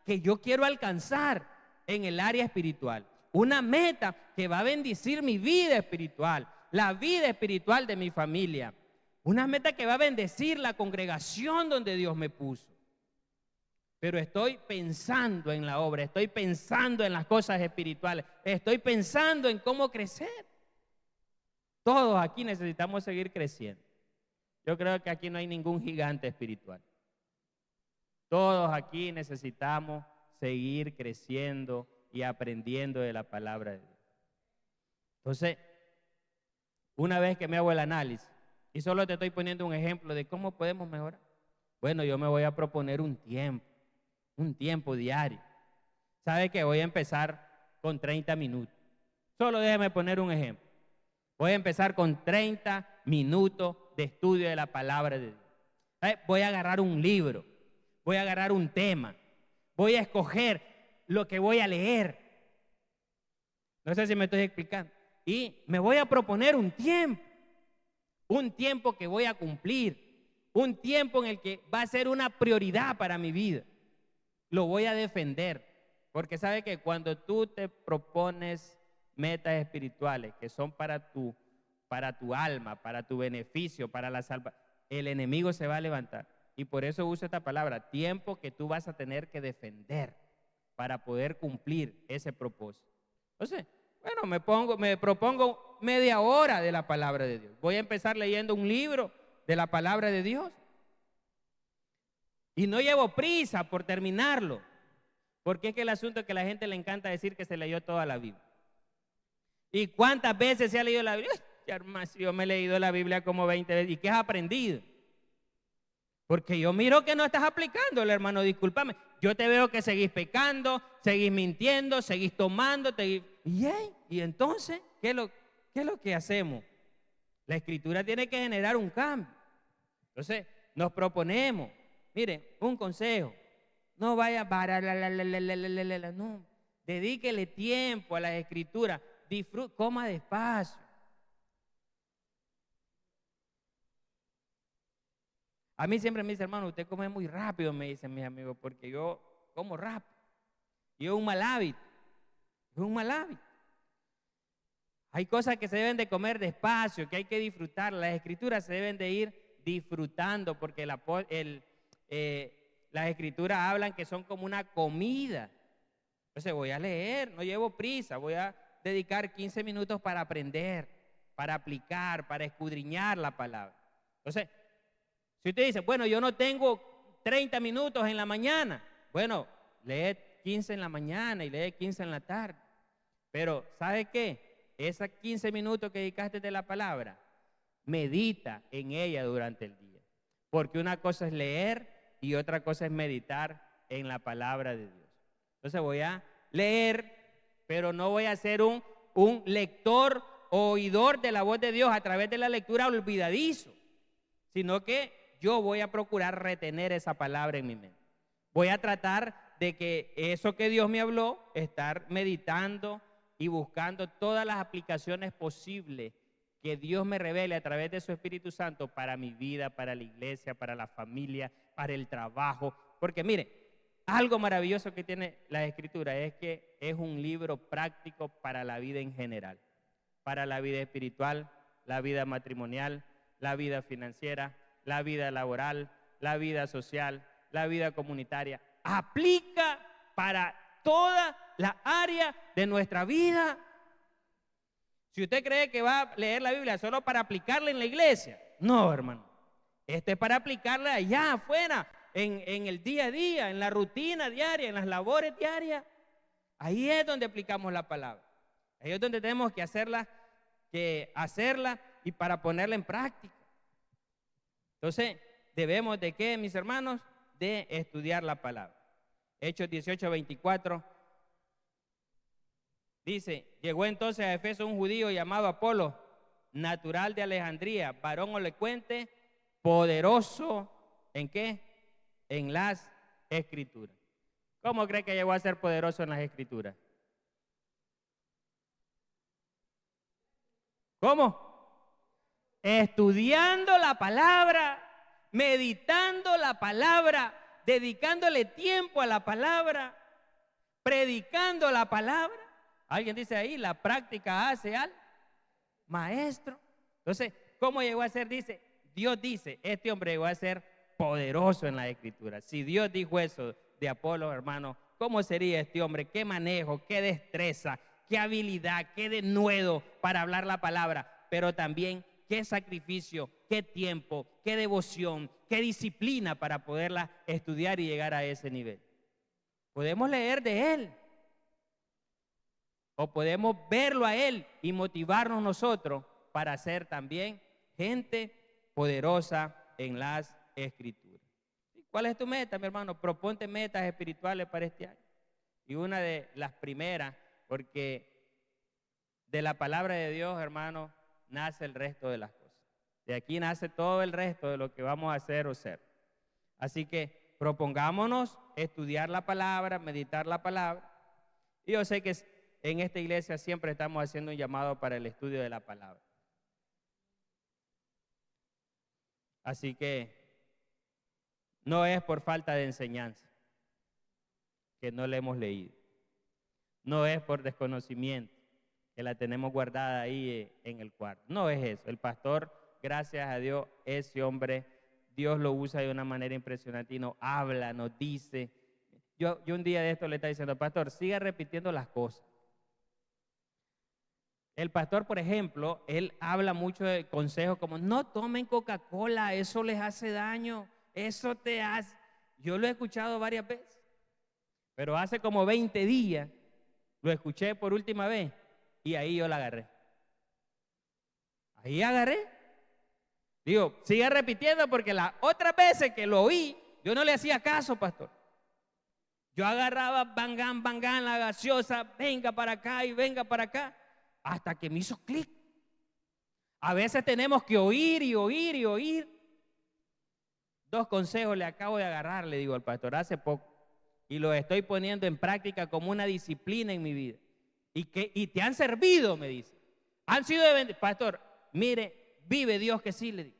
Speaker 1: que yo quiero alcanzar en el área espiritual. Una meta que va a bendecir mi vida espiritual, la vida espiritual de mi familia. Una meta que va a bendecir la congregación donde Dios me puso. Pero estoy pensando en la obra, estoy pensando en las cosas espirituales, estoy pensando en cómo crecer. Todos aquí necesitamos seguir creciendo. Yo creo que aquí no hay ningún gigante espiritual. Todos aquí necesitamos seguir creciendo y aprendiendo de la palabra de Dios. Entonces, una vez que me hago el análisis, y solo te estoy poniendo un ejemplo de cómo podemos mejorar, bueno, yo me voy a proponer un tiempo diario. ¿Sabe qué? Voy a empezar con 30 minutos. Solo déjeme poner un ejemplo. Voy a empezar con 30 minutos de estudio de la palabra de Dios. Voy a agarrar un libro, voy a agarrar un tema, voy a escoger lo que voy a leer. No sé si me estoy explicando. Y me voy a proponer un tiempo que voy a cumplir, un tiempo en el que va a ser una prioridad para mi vida. Lo voy a defender, porque sabe que cuando tú te propones metas espirituales que son para tu alma, para tu beneficio, para la salvación, el enemigo se va a levantar. Y por eso uso esta palabra, tiempo que tú vas a tener que defender para poder cumplir ese propósito. Entonces, bueno, me propongo media hora de la palabra de Dios. Voy a empezar leyendo un libro de la palabra de Dios. Y no llevo prisa por terminarlo, porque es que el asunto es que a la gente le encanta decir que se leyó toda la Biblia. ¿Y cuántas veces se ha leído la Biblia? Hermano, yo me he leído la Biblia como 20 veces. ¿Y qué has aprendido? Porque yo miro que no estás aplicándolo, hermano, discúlpame. Yo te veo que seguís pecando, seguís mintiendo, seguís tomando. ¿Y entonces qué es lo que hacemos? La Escritura tiene que generar un cambio. Entonces, nos proponemos, mire, un consejo. No vaya para no. Dedíquele tiempo a las Escrituras. Coma despacio. A mí siempre me dice, hermano, usted come muy rápido, me dicen mis amigos, porque yo como rápido. Y es un mal hábito. Es un mal hábito. Hay cosas que se deben de comer despacio, que hay que disfrutar. Las escrituras se deben de ir disfrutando, porque las escrituras hablan que son como una comida. Entonces voy a leer, no llevo prisa, voy a dedicar 15 minutos para aprender, para aplicar, para escudriñar la palabra. Entonces, si usted dice, bueno, yo no tengo 30 minutos en la mañana, bueno, lee 15 en la mañana y lee 15 en la tarde. Pero, ¿sabe qué? Esos 15 minutos que dedicaste de la palabra, medita en ella durante el día. Porque una cosa es leer y otra cosa es meditar en la palabra de Dios. Entonces voy a leer, pero no voy a ser un lector o oidor de la voz de Dios a través de la lectura olvidadizo, sino que yo voy a procurar retener esa palabra en mi mente. Voy a tratar de que eso que Dios me habló, estar meditando y buscando todas las aplicaciones posibles que Dios me revele a través de su Espíritu Santo para mi vida, para la iglesia, para la familia, para el trabajo. Porque mire, algo maravilloso que tiene la Escritura es que es un libro práctico para la vida en general, para la vida espiritual, la vida matrimonial, la vida financiera, la vida laboral, la vida social, la vida comunitaria. Aplica para toda la área de nuestra vida. Si usted cree que va a leer la Biblia solo para aplicarla en la iglesia, no, hermano. Este es para aplicarla allá afuera, en el día a día, en la rutina diaria, en las labores diarias. Ahí es donde aplicamos la palabra. Ahí es donde tenemos que hacerla y para ponerla en práctica. Entonces, debemos de ¿qué, mis hermanos? De estudiar la palabra. Hechos 18:24 dice: llegó entonces a Efeso un judío llamado Apolo, natural de Alejandría, varón elocuente, poderoso, ¿en qué? En las Escrituras. ¿Cómo cree que llegó a ser poderoso en las Escrituras? ¿Cómo? Estudiando la palabra, meditando la palabra, dedicándole tiempo a la palabra, predicando la palabra. Alguien dice ahí, la práctica hace al maestro. Entonces, ¿cómo llegó a ser? Dios dice, este hombre llegó a ser poderoso en la Escritura. Si Dios dijo eso de Apolo, hermano, ¿cómo sería este hombre? ¿Qué manejo, qué destreza, qué habilidad, qué denuedo para hablar la palabra? Pero también qué sacrificio, qué tiempo, qué devoción, qué disciplina para poderla estudiar y llegar a ese nivel. Podemos leer de él o podemos verlo a él y motivarnos nosotros para ser también gente poderosa en las Escrituras. ¿Cuál es tu meta, mi hermano? Proponte metas espirituales para este año. Y una de las primeras, porque de la palabra de Dios, hermano, nace el resto de las cosas. De aquí nace todo el resto de lo que vamos a hacer o ser. Así que propongámonos estudiar la palabra, meditar la palabra. Y yo sé que en esta iglesia siempre estamos haciendo un llamado para el estudio de la palabra. Así que no es por falta de enseñanza que no la hemos leído. No es por desconocimiento que la tenemos guardada ahí en el cuarto. No es eso. El pastor, gracias a Dios, ese hombre, Dios lo usa de una manera impresionante y nos habla, nos dice. Yo un día de esto le estaba diciendo, pastor, siga repitiendo las cosas. El pastor, por ejemplo, él habla mucho de consejos como no tomen Coca-Cola, eso les hace daño, eso te hace. Yo lo he escuchado varias veces, pero hace como 20 días lo escuché por última vez y ahí yo la agarré. Ahí agarré. Digo, siga repitiendo porque las otras veces que lo oí, yo no le hacía caso, pastor. Yo agarraba bangán, la gaseosa, venga para acá y venga para acá. Hasta que me hizo clic. A veces tenemos que oír y oír y oír. 2 consejos le acabo de agarrar, le digo al pastor, hace poco. Y los estoy poniendo en práctica como una disciplina en mi vida. Y te han servido, me dice. Han sido de bendición. Pastor, mire, vive Dios que sí, le digo.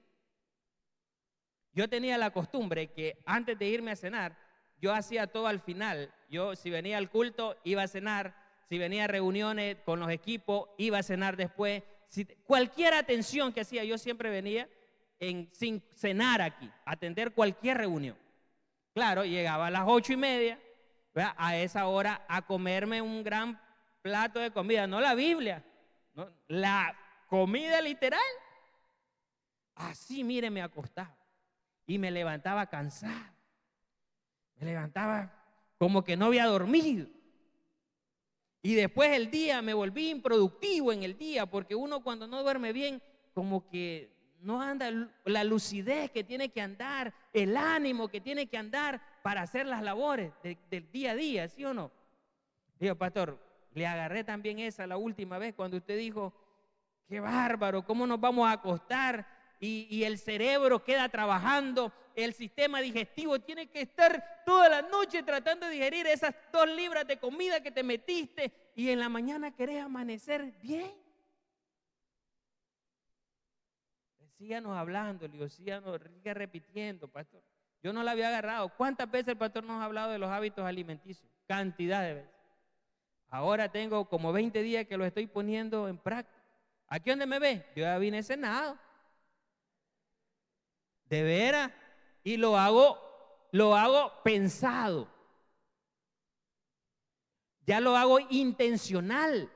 Speaker 1: Yo tenía la costumbre que antes de irme a cenar, yo hacía todo al final. Yo, si venía al culto, iba a cenar. Si venía a reuniones con los equipos, iba a cenar después. Cualquier atención que hacía, yo siempre venía sin cenar aquí, atender cualquier reunión. Claro, llegaba a las 8:30, ¿verdad? A esa hora a comerme un gran plato de comida, no la Biblia, no, la comida literal. Así, mire, me acostaba y me levantaba cansado. Me levantaba como que no había dormido. Y después el día me volví improductivo en el día, porque uno cuando no duerme bien, como que no anda la lucidez que tiene que andar, el ánimo que tiene que andar para hacer las labores del día a día, ¿sí o no? Digo, pastor, le agarré también esa la última vez cuando usted dijo, qué bárbaro, ¿cómo nos vamos a acostar? Y el cerebro queda trabajando, el sistema digestivo tiene que estar toda la noche tratando de digerir esas 2 libras de comida que te metiste y en la mañana querés amanecer bien. Síganos hablando, le digo, síganos repitiendo, pastor. Yo no la había agarrado. ¿Cuántas veces el pastor nos ha hablado de los hábitos alimenticios? Cantidad de veces. Ahora tengo como 20 días que lo estoy poniendo en práctica. ¿Aquí donde me ve? Yo ya vine cenado. De veras. Y lo hago pensado. Ya lo hago intencional.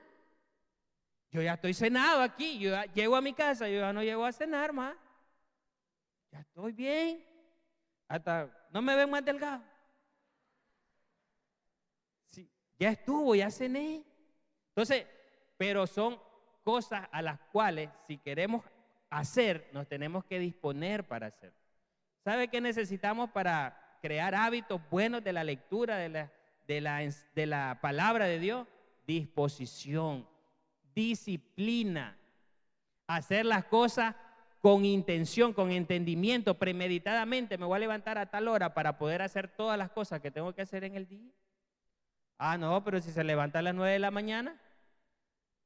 Speaker 1: Yo ya estoy cenado aquí. Yo ya llego a mi casa. Yo ya no llego a cenar más. Ya estoy bien. Hasta no me ven más delgado. Sí. Ya estuvo, ya cené. Entonces, pero son cosas a las cuales si queremos hacer, nos tenemos que disponer para hacer. ¿Sabe qué necesitamos para crear hábitos buenos de la lectura de la palabra de Dios? Disposición, disciplina, hacer las cosas con intención, con entendimiento, premeditadamente. Me voy a levantar a tal hora para poder hacer todas las cosas que tengo que hacer en el día. Ah, no, pero si se levanta a las 9 de la mañana,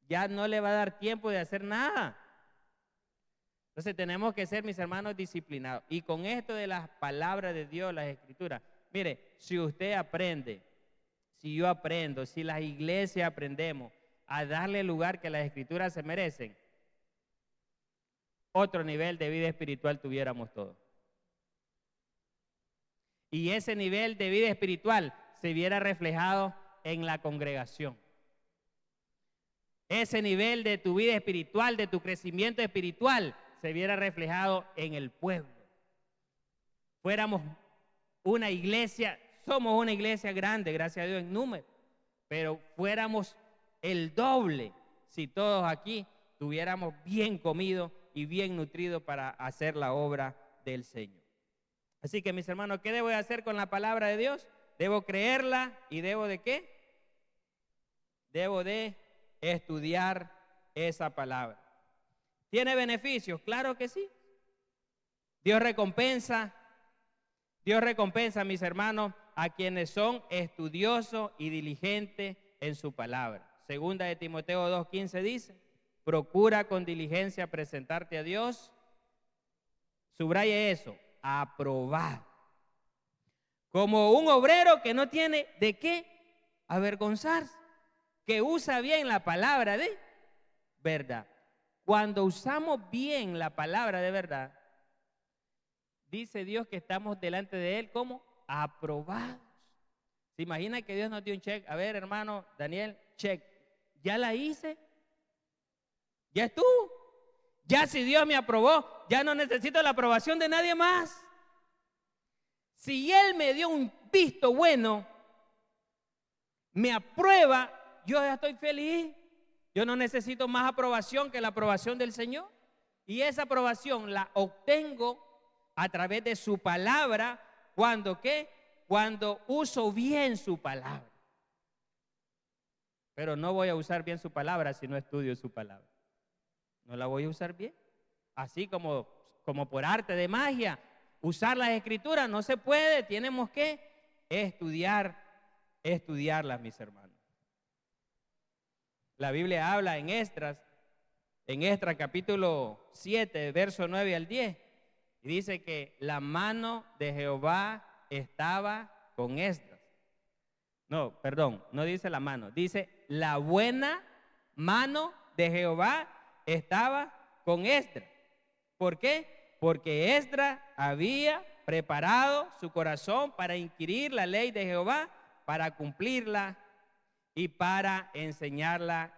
Speaker 1: ya no le va a dar tiempo de hacer nada. Entonces tenemos que ser, mis hermanos, disciplinados. Y con esto de las palabras de Dios, las escrituras, mire, si usted aprende, si yo aprendo, si las iglesias aprendemos a darle el lugar que las escrituras se merecen, otro nivel de vida espiritual tuviéramos todos. Y ese nivel de vida espiritual se viera reflejado en la congregación. Ese nivel de tu vida espiritual, de tu crecimiento espiritual, se viera reflejado en el pueblo. Fuéramos una iglesia, somos una iglesia grande, gracias a Dios, en número, pero fuéramos el doble si todos aquí tuviéramos bien comido y bien nutrido para hacer la obra del Señor. Así que, mis hermanos, ¿qué debo de hacer con la palabra de Dios? Debo creerla y debo de ¿qué? Debo de estudiar esa palabra. ¿Tiene beneficios? Claro que sí. Dios recompensa, mis hermanos, a quienes son estudiosos y diligentes en su palabra. Segunda de Timoteo 2:15 dice: procura con diligencia presentarte a Dios. Subraye eso, aprobado, como un obrero que no tiene de qué avergonzarse, que usa bien la palabra de verdad. Cuando usamos bien la palabra de verdad, dice Dios que estamos delante de Él como aprobados. ¿Se imagina que Dios nos dio un check? A ver, hermano Daniel, check. ¿Ya la hice? ¿Ya estuvo? Ya si Dios me aprobó, ya no necesito la aprobación de nadie más. Si Él me dio un visto bueno, me aprueba, yo ya estoy feliz. Yo no necesito más aprobación que la aprobación del Señor. Y esa aprobación la obtengo a través de su palabra. ¿Cuándo qué? Cuando uso bien su palabra. Pero no voy a usar bien su palabra si no estudio su palabra. No la voy a usar bien. Así como por arte de magia, usar las escrituras no se puede. Tenemos que estudiarlas, mis hermanos. La Biblia habla en Esdras capítulo 7, verso 9 al 10, y dice que la mano de Jehová estaba con Esdras. No, perdón, no dice la mano, dice la buena mano de Jehová estaba con Esdras. ¿Por qué? Porque Esdras había preparado su corazón para inquirir la ley de Jehová, para cumplirla y para enseñarla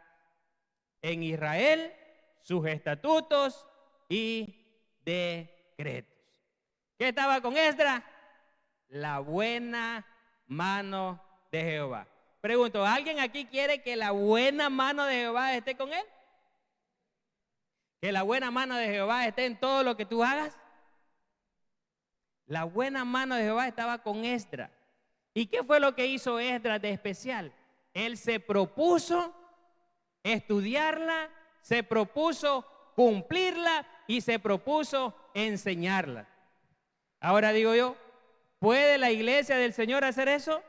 Speaker 1: en Israel, sus estatutos y decretos. ¿Qué estaba con Esdras? La buena mano de Jehová. Pregunto, ¿alguien aquí quiere que la buena mano de Jehová esté con él? ¿Que la buena mano de Jehová esté en todo lo que tú hagas? La buena mano de Jehová estaba con Esdras. ¿Y qué fue lo que hizo Esdras de especial? Él se propuso estudiarla, se propuso cumplirla y se propuso enseñarla. Ahora digo yo, ¿puede la iglesia del Señor hacer eso?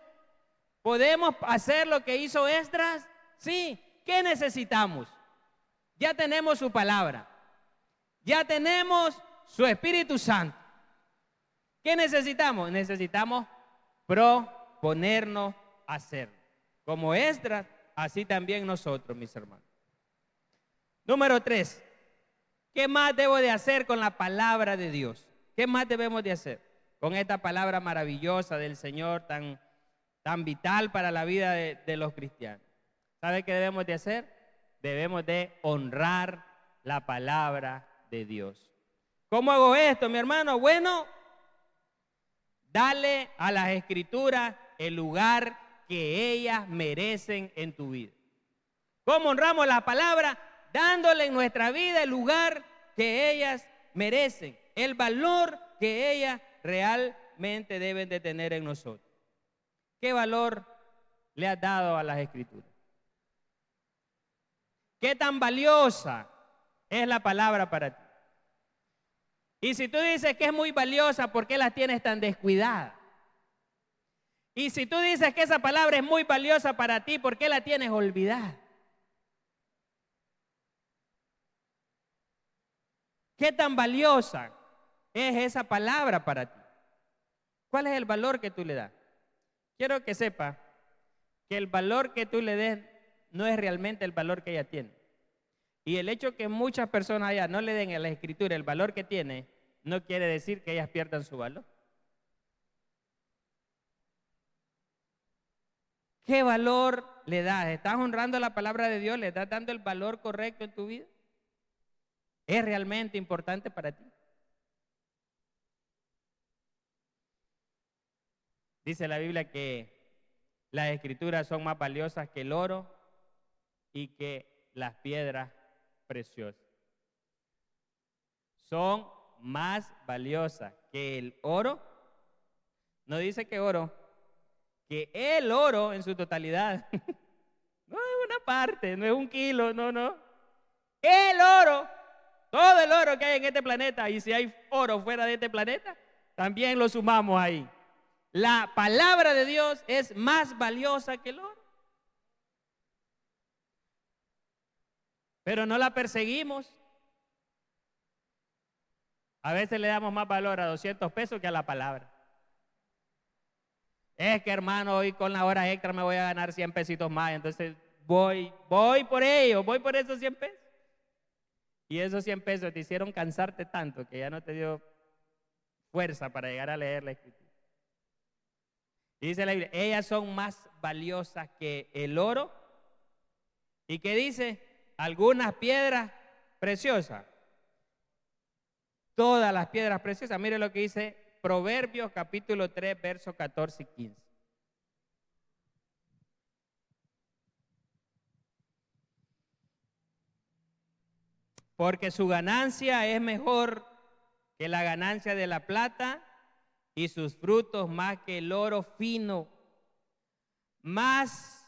Speaker 1: ¿Podemos hacer lo que hizo Esdras? Sí. ¿Qué necesitamos? Ya tenemos su palabra, ya tenemos su Espíritu Santo. ¿Qué necesitamos? Necesitamos proponernos a hacerlo. Como Esdras, así también nosotros, mis hermanos. Número 3. ¿Qué más debo de hacer con la palabra de Dios? ¿Qué más debemos de hacer con esta palabra maravillosa del Señor, tan vital para la vida de los cristianos? ¿Sabe qué debemos de hacer? Debemos de honrar la palabra de Dios. ¿Cómo hago esto, mi hermano? Bueno, dale a las escrituras el lugar que ellas merecen en tu vida. ¿Cómo honramos la palabra? Dándole en nuestra vida el lugar que ellas merecen, el valor que ellas realmente deben de tener en nosotros. ¿Qué valor le has dado a las Escrituras? ¿Qué tan valiosa es la palabra para ti? Y si tú dices que es muy valiosa, ¿por qué la tienes tan descuidada? Y si tú dices que esa palabra es muy valiosa para ti, ¿por qué la tienes olvidada? ¿Qué tan valiosa es esa palabra para ti? ¿Cuál es el valor que tú le das? Quiero que sepa que el valor que tú le des no es realmente el valor que ella tiene. Y el hecho que muchas personas allá no le den a la Escritura el valor que tiene, no quiere decir que ellas pierdan su valor. ¿Qué valor le das? ¿Estás honrando la palabra de Dios? ¿Le estás dando el valor correcto en tu vida? ¿Es realmente importante para ti? Dice la Biblia que las Escrituras son más valiosas que el oro y que las piedras preciosas. Son más valiosas que el oro. No dice que oro, que el oro en su totalidad. No es una parte, no es un kilo, no. El oro, todo el oro que hay en este planeta, y si hay oro fuera de este planeta, también lo sumamos ahí. La palabra de Dios es más valiosa que el oro. Pero no la perseguimos. A veces le damos más valor a 200 pesos que a la palabra. Es que, hermano, hoy con la hora extra me voy a ganar 100 pesitos más, entonces voy por ello, voy por esos 100 pesos. Y esos 100 pesos te hicieron cansarte tanto que ya no te dio fuerza para llegar a leer la Escritura. Y dice la Biblia, ellas son más valiosas que el oro. ¿Y qué dice? Algunas piedras preciosas. Todas las piedras preciosas. Mire lo que dice Proverbios capítulo 3, versos 14 y 15. Porque su ganancia es mejor que la ganancia de la plata y sus frutos más que el oro fino. Más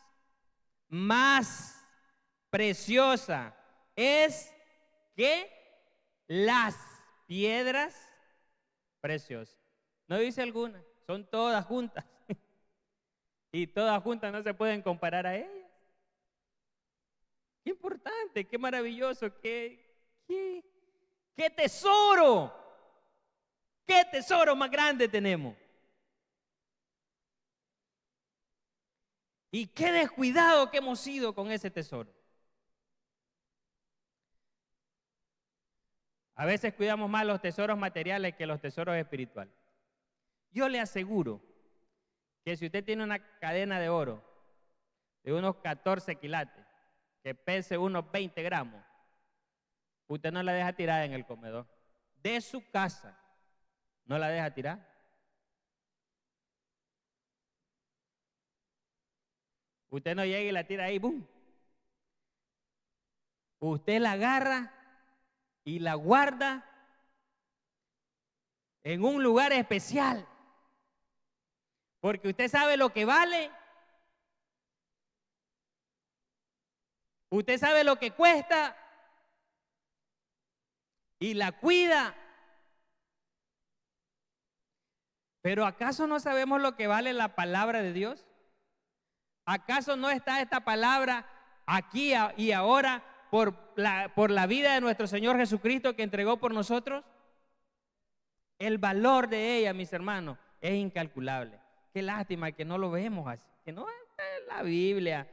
Speaker 1: preciosa es que las piedras preciosas. No dice alguna, son todas juntas. Y todas juntas no se pueden comparar a ellas. Qué importante, qué maravilloso, qué tesoro. Qué tesoro más grande tenemos. Y qué descuidado que hemos sido con ese tesoro. A veces cuidamos más los tesoros materiales que los tesoros espirituales. Yo le aseguro que si usted tiene una cadena de oro de unos 14 quilates, que pese unos 20 gramos, usted no la deja tirada en el comedor de su casa. No la deja tirar. Usted no llega y la tira ahí, ¡boom! Usted la agarra y la guarda en un lugar especial. Porque usted sabe lo que vale. Usted sabe lo que cuesta. Y la cuida. Pero ¿acaso no sabemos lo que vale la palabra de Dios? ¿Acaso no está esta palabra aquí y ahora por la vida de nuestro Señor Jesucristo que entregó por nosotros? El valor de ella, mis hermanos, es incalculable. Qué lástima que no lo vemos así, que no está en la Biblia.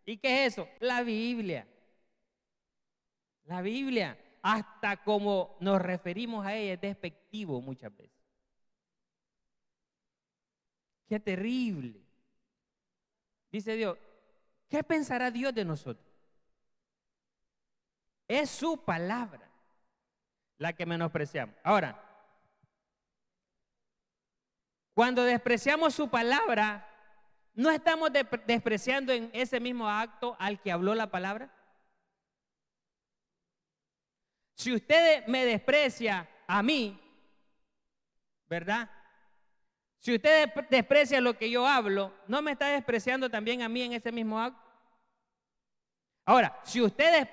Speaker 1: ¿Y qué es eso? La Biblia. La Biblia, hasta como nos referimos a ella, es despectivo muchas veces. Qué terrible. Dice Dios, ¿qué pensará Dios de nosotros? Es su palabra la que menospreciamos. Ahora, cuando despreciamos su palabra, ¿no estamos despreciando en ese mismo acto al que habló la palabra? Si usted me desprecia a mí, ¿verdad? Si usted desprecia lo que yo hablo, ¿no me está despreciando también a mí en ese mismo acto? Ahora, si usted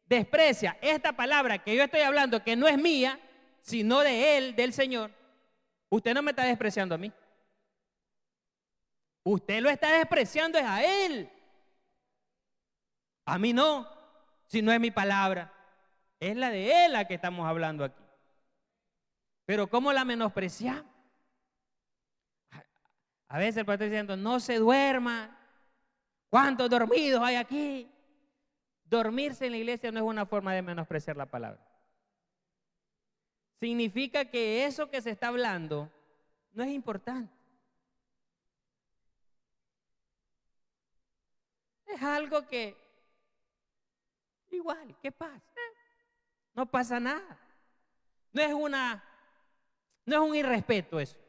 Speaker 1: desprecia esta palabra que yo estoy hablando, que no es mía, sino de Él, del Señor, usted no me está despreciando a mí. Usted lo está despreciando es a Él. A mí no, si no es mi palabra. Es la de Él la que estamos hablando aquí. Pero ¿cómo la menospreciamos? A veces el pastor está diciendo, no se duerma. ¿Cuántos dormidos hay aquí? Dormirse en la iglesia no es una forma de menospreciar la palabra. Significa que eso que se está hablando no es importante. Es algo que, igual, ¿qué pasa? No pasa nada. No es un irrespeto eso.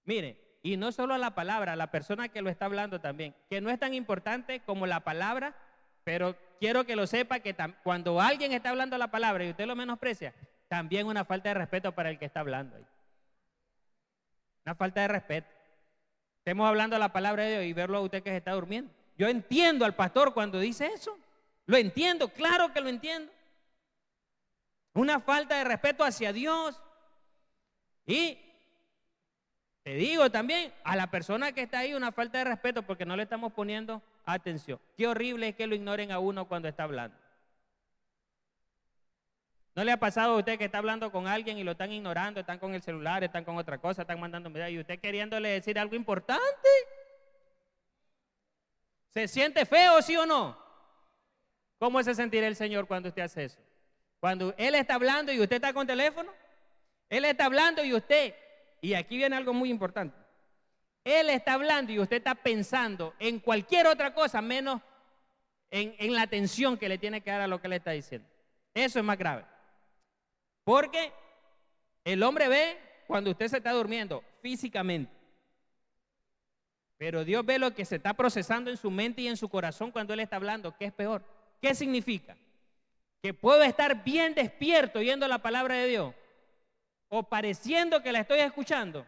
Speaker 1: Mire, y no solo la palabra, la persona que lo está hablando también, que no es tan importante como la palabra, pero quiero que lo sepa que cuando alguien está hablando la palabra y usted lo menosprecia, también una falta de respeto para el que está hablando ahí. Una falta de respeto. Estemos hablando la palabra de Dios y verlo a usted que se está durmiendo. Yo entiendo al pastor cuando dice eso. Lo entiendo, claro que lo entiendo. Una falta de respeto hacia Dios. Y te digo también, a la persona que está ahí una falta de respeto porque no le estamos poniendo atención. Qué horrible es que lo ignoren a uno cuando está hablando. ¿No le ha pasado a usted que está hablando con alguien y lo están ignorando, están con el celular, están con otra cosa, están mandando mensajes y usted queriéndole decir algo importante? ¿Se siente feo, sí o no? ¿Cómo se sentirá el Señor cuando usted hace eso? Cuando Él está hablando y usted está con teléfono, Él está hablando y usted, y aquí viene algo muy importante, Él está hablando y usted está pensando en cualquier otra cosa menos en la atención que le tiene que dar a lo que le está diciendo. Eso es más grave. Porque el hombre ve cuando usted se está durmiendo físicamente, pero Dios ve lo que se está procesando en su mente y en su corazón cuando Él está hablando, que es peor. ¿Qué significa? Que puedo estar bien despierto oyendo la palabra de Dios o pareciendo que la estoy escuchando,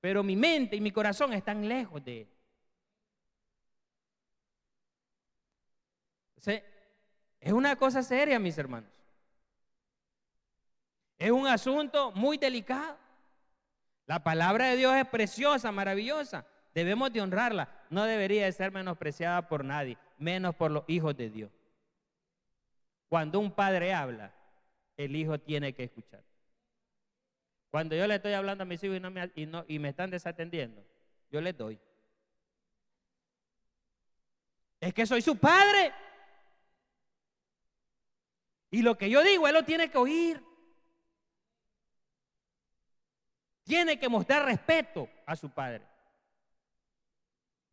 Speaker 1: pero mi mente y mi corazón están lejos de Él. O sea, es una cosa seria, mis hermanos. Es un asunto muy delicado. La palabra de Dios es preciosa, maravillosa. Debemos de honrarla. No debería de ser menospreciada por nadie, menos por los hijos de Dios. Cuando un padre habla, el hijo tiene que escuchar. Cuando yo le estoy hablando a mis hijos y me están desatendiendo, yo les doy. Es que soy su padre. Y lo que yo digo, él lo tiene que oír. Tiene que mostrar respeto a su padre.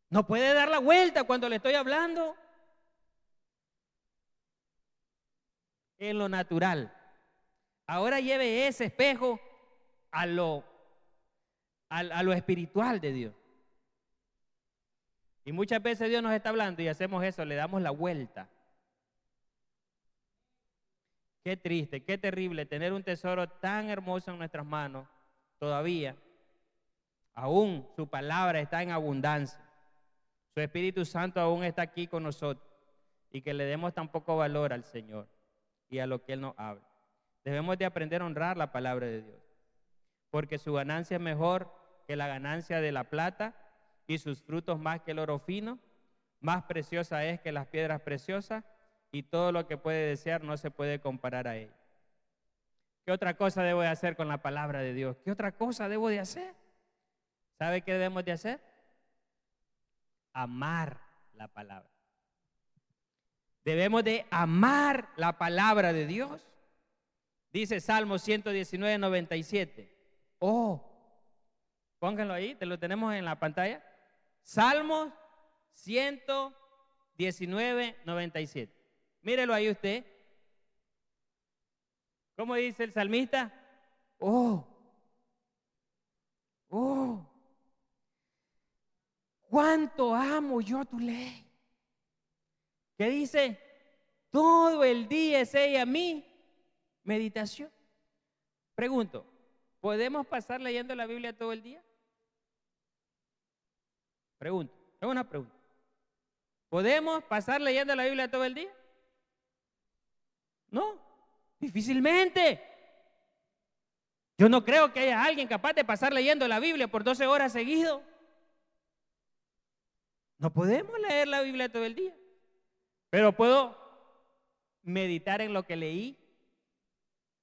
Speaker 1: No puede dar la vuelta cuando le estoy hablando. En lo natural. Ahora lleve ese espejo a lo espiritual de Dios. Y muchas veces Dios nos está hablando y hacemos eso, le damos la vuelta. Qué triste, qué terrible tener un tesoro tan hermoso en nuestras manos. Todavía, aún su palabra está en abundancia. Su Espíritu Santo aún está aquí con nosotros. Y que le demos tan poco valor al Señor y a lo que Él nos habla. Debemos de aprender a honrar la palabra de Dios. Porque su ganancia es mejor que la ganancia de la plata y sus frutos más que el oro fino. Más preciosa es que las piedras preciosas y todo lo que puede desear no se puede comparar a ella. ¿Qué otra cosa debo de hacer con la palabra de Dios? ¿Qué otra cosa debo de hacer? ¿Sabe qué debemos de hacer? Amar la palabra. Debemos de amar la palabra de Dios. Dice Salmo 119, 97. Pónganlo ahí, te lo tenemos en la pantalla. Salmo 119, 97. Mírelo ahí usted. ¿Cómo dice el salmista? cuánto amo yo tu ley. ¿Qué dice? Todo el día es ella mi meditación. Pregunto, ¿podemos pasar leyendo la Biblia todo el día? Pregunto, es una pregunta. ¿Podemos pasar leyendo la Biblia todo el día? No, difícilmente. Yo no creo que haya alguien capaz de pasar leyendo la Biblia por 12 horas seguido. No podemos leer la Biblia todo el día, pero puedo meditar en lo que leí,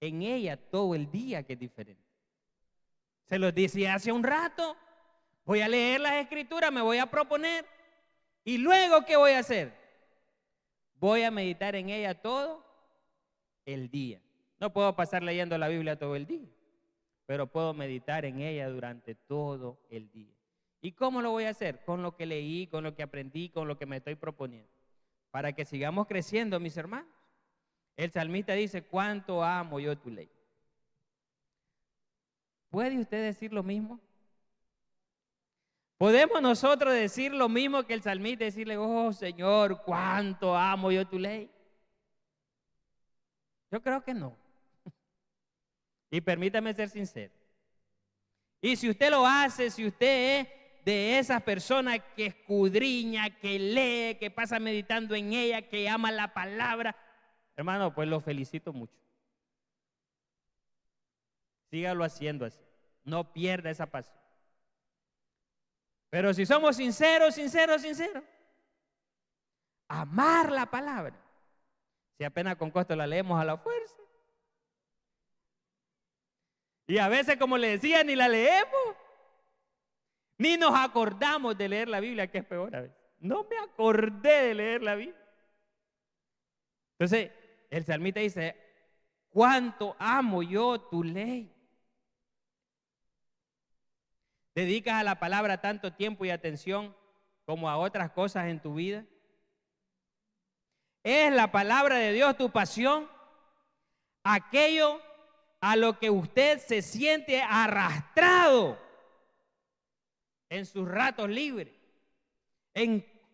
Speaker 1: en ella todo el día, que es diferente. Se los decía hace un rato, voy a leer las escrituras, me voy a proponer, y luego ¿qué voy a hacer? Voy a meditar en ella todo el día. No puedo pasar leyendo la Biblia todo el día, pero puedo meditar en ella durante todo el día. ¿Y cómo lo voy a hacer? Con lo que leí, con lo que aprendí, con lo que me estoy proponiendo. Para que sigamos creciendo, mis hermanos. El salmista dice, cuánto amo yo tu ley. ¿Puede usted decir lo mismo? ¿Podemos nosotros decir lo mismo que el salmista? Decirle, oh Señor, cuánto amo yo tu ley. Yo creo que no. Y permítame ser sincero. Y si usted lo hace, si usted es de esas personas que escudriña, que lee, que pasa meditando en ella, que ama la palabra, hermano, pues lo felicito mucho. Sígalo haciendo así. No pierda esa pasión. Pero si somos sinceros, amar la palabra, si apenas con costo la leemos a la fuerza. Y a veces, como le decía, ni la leemos, ni nos acordamos de leer la Biblia, que es peor a veces. No me acordé de leer la Biblia. Entonces, el salmista dice, cuánto amo yo tu ley. ¿Dedicas a la palabra tanto tiempo y atención como a otras cosas en tu vida? ¿Es la palabra de Dios tu pasión? Aquello a lo que usted se siente arrastrado en sus ratos libres.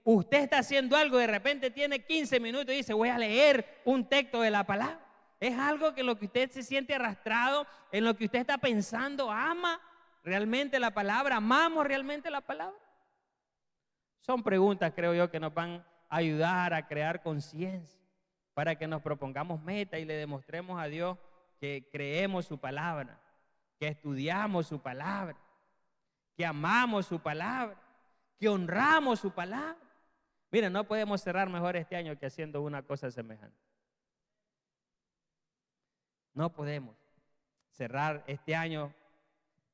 Speaker 1: Usted está haciendo algo, de repente tiene 15 minutos y dice, voy a leer un texto de la palabra. Es algo que lo que usted se siente arrastrado, en lo que usted está pensando, ama realmente la palabra, amamos realmente la palabra. Son preguntas, creo yo, que nos van a ayudar a crear conciencia para que nos propongamos metas y le demostremos a Dios que creemos su palabra, que estudiamos su palabra, que amamos su palabra, que honramos su palabra. Miren, no podemos cerrar mejor este año que haciendo una cosa semejante. No podemos cerrar este año,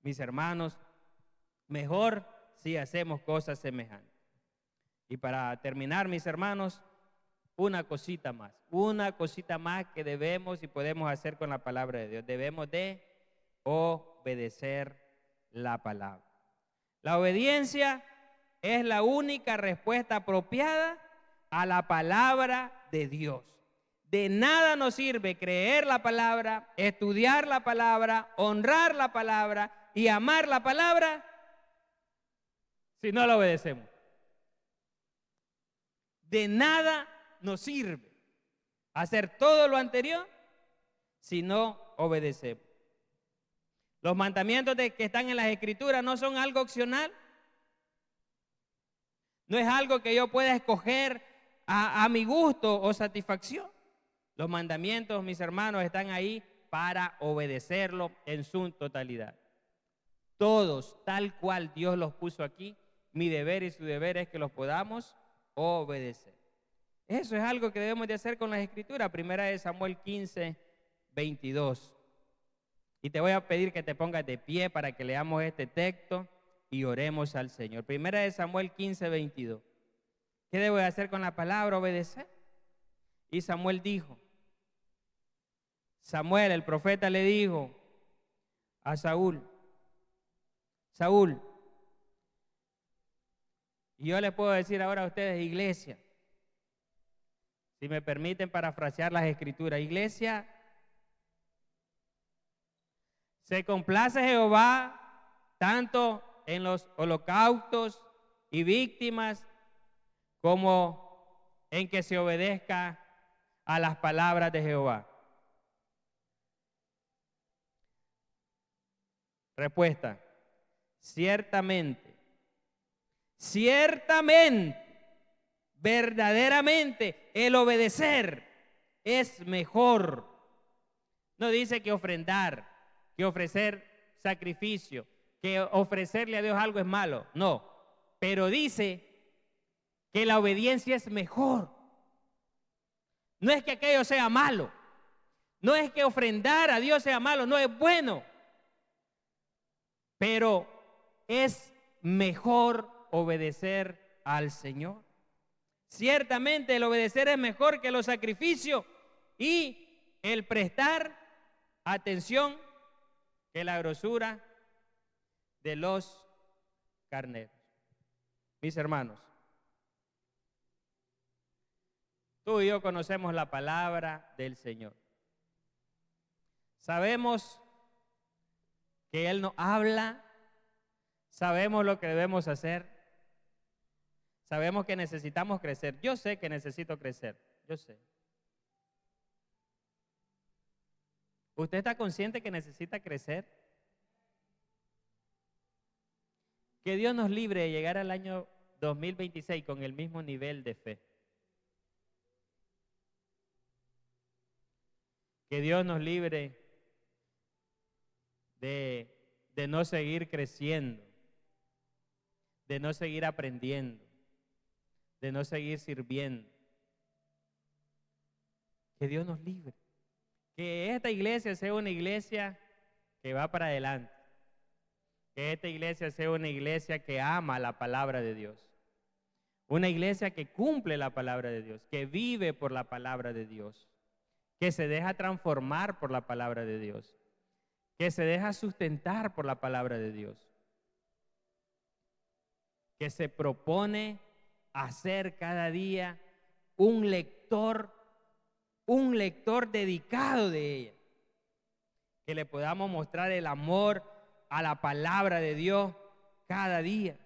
Speaker 1: mis hermanos, mejor si hacemos cosas semejantes. Y para terminar, mis hermanos, una cosita más que debemos y podemos hacer con la palabra de Dios. Debemos de obedecer la palabra. La obediencia es la única respuesta apropiada a la palabra de Dios. De nada nos sirve creer la palabra, estudiar la palabra, honrar la palabra y amar la palabra si no la obedecemos. De nada nos sirve hacer todo lo anterior si no obedecemos. Los mandamientos que están en las Escrituras no son algo opcional. No es algo que yo pueda escoger a mi gusto o satisfacción. Los mandamientos, mis hermanos, están ahí para obedecerlo en su totalidad. Todos, tal cual Dios los puso aquí, mi deber y su deber es que los podamos obedecer. Eso es algo que debemos de hacer con las Escrituras. Primera de Samuel 15, 22. Y te voy a pedir que te pongas de pie para que leamos este texto y oremos al Señor. Primera de Samuel 15, 22. ¿Qué debo de hacer con la palabra? Obedecer. Y Samuel dijo, Samuel, el profeta, le dijo a Saúl, Saúl, y yo le puedo decir ahora a ustedes, iglesia, si me permiten parafrasear las Escrituras, iglesia, se complace Jehová tanto en los holocaustos y víctimas, como en que se obedezca a las palabras de Jehová. Respuesta: ciertamente, verdaderamente, el obedecer es mejor. No dice que ofrendar, que ofrecer sacrificio, que ofrecerle a Dios algo es malo, no. Pero dice que la obediencia es mejor. No es que aquello sea malo, no es que ofrendar a Dios sea malo, no, es bueno. Pero es mejor obedecer al Señor. Ciertamente el obedecer es mejor que los sacrificios y el prestar atención que la grosura de los carneros. Mis hermanos, tú y yo conocemos la palabra del Señor. Sabemos que Él nos habla, sabemos lo que debemos hacer, sabemos que necesitamos crecer. Yo sé que necesito crecer, yo sé. ¿Usted está consciente que necesita crecer? Que Dios nos libre de llegar al año 2026 con el mismo nivel de fe. Que Dios nos libre de no seguir creciendo, de no seguir aprendiendo, de no seguir sirviendo. Que Dios nos libre. Que esta iglesia sea una iglesia que va para adelante. Que esta iglesia sea una iglesia que ama la palabra de Dios. Una iglesia que cumple la palabra de Dios, que vive por la palabra de Dios, que se deja transformar por la palabra de Dios, que se deja sustentar por la palabra de Dios, que se propone hacer cada día un lector dedicado de ella, que le podamos mostrar el amor a la palabra de Dios cada día.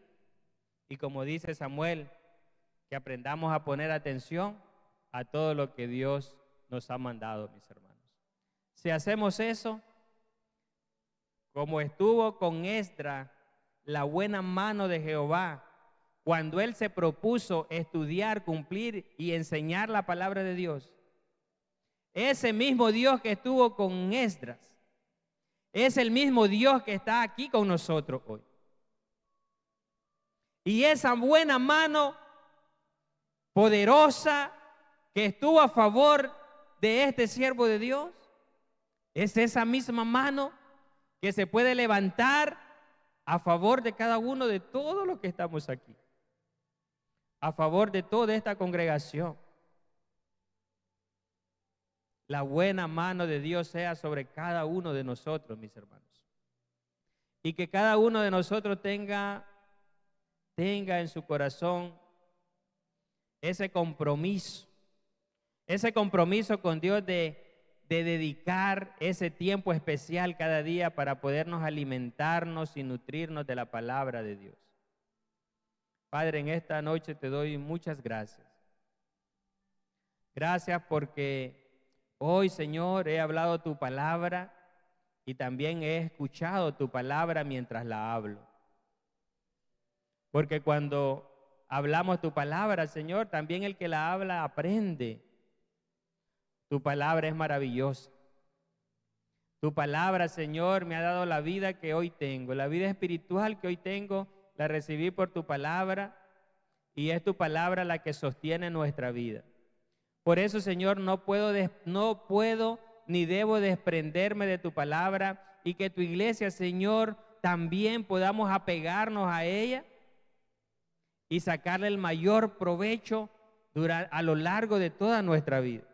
Speaker 1: Y como dice Samuel, que aprendamos a poner atención a todo lo que Dios nos ha mandado, mis hermanos. Si hacemos eso, como estuvo con Esdras, la buena mano de Jehová, cuando él se propuso estudiar, cumplir y enseñar la palabra de Dios, ese mismo Dios que estuvo con Esdras es el mismo Dios que está aquí con nosotros hoy. Y esa buena mano poderosa que estuvo a favor de este siervo de Dios, es esa misma mano que se puede levantar a favor de cada uno de todos los que estamos aquí, a favor de toda esta congregación. La buena mano de Dios sea sobre cada uno de nosotros, mis hermanos. Y que cada uno de nosotros tenga en su corazón ese compromiso con Dios de dedicar ese tiempo especial cada día para podernos alimentarnos y nutrirnos de la palabra de Dios. Padre, en esta noche te doy muchas gracias. Gracias porque hoy, Señor, he hablado tu palabra y también he escuchado tu palabra mientras la hablo. Porque cuando hablamos tu palabra, Señor, también el que la habla aprende. Tu palabra es maravillosa. Tu palabra, Señor, me ha dado la vida que hoy tengo. La vida espiritual que hoy tengo, la recibí por tu palabra y es tu palabra la que sostiene nuestra vida. Por eso, Señor, no puedo ni debo desprenderme de tu palabra y que tu iglesia, Señor, también podamos apegarnos a ella y sacarle el mayor provecho a lo largo de toda nuestra vida.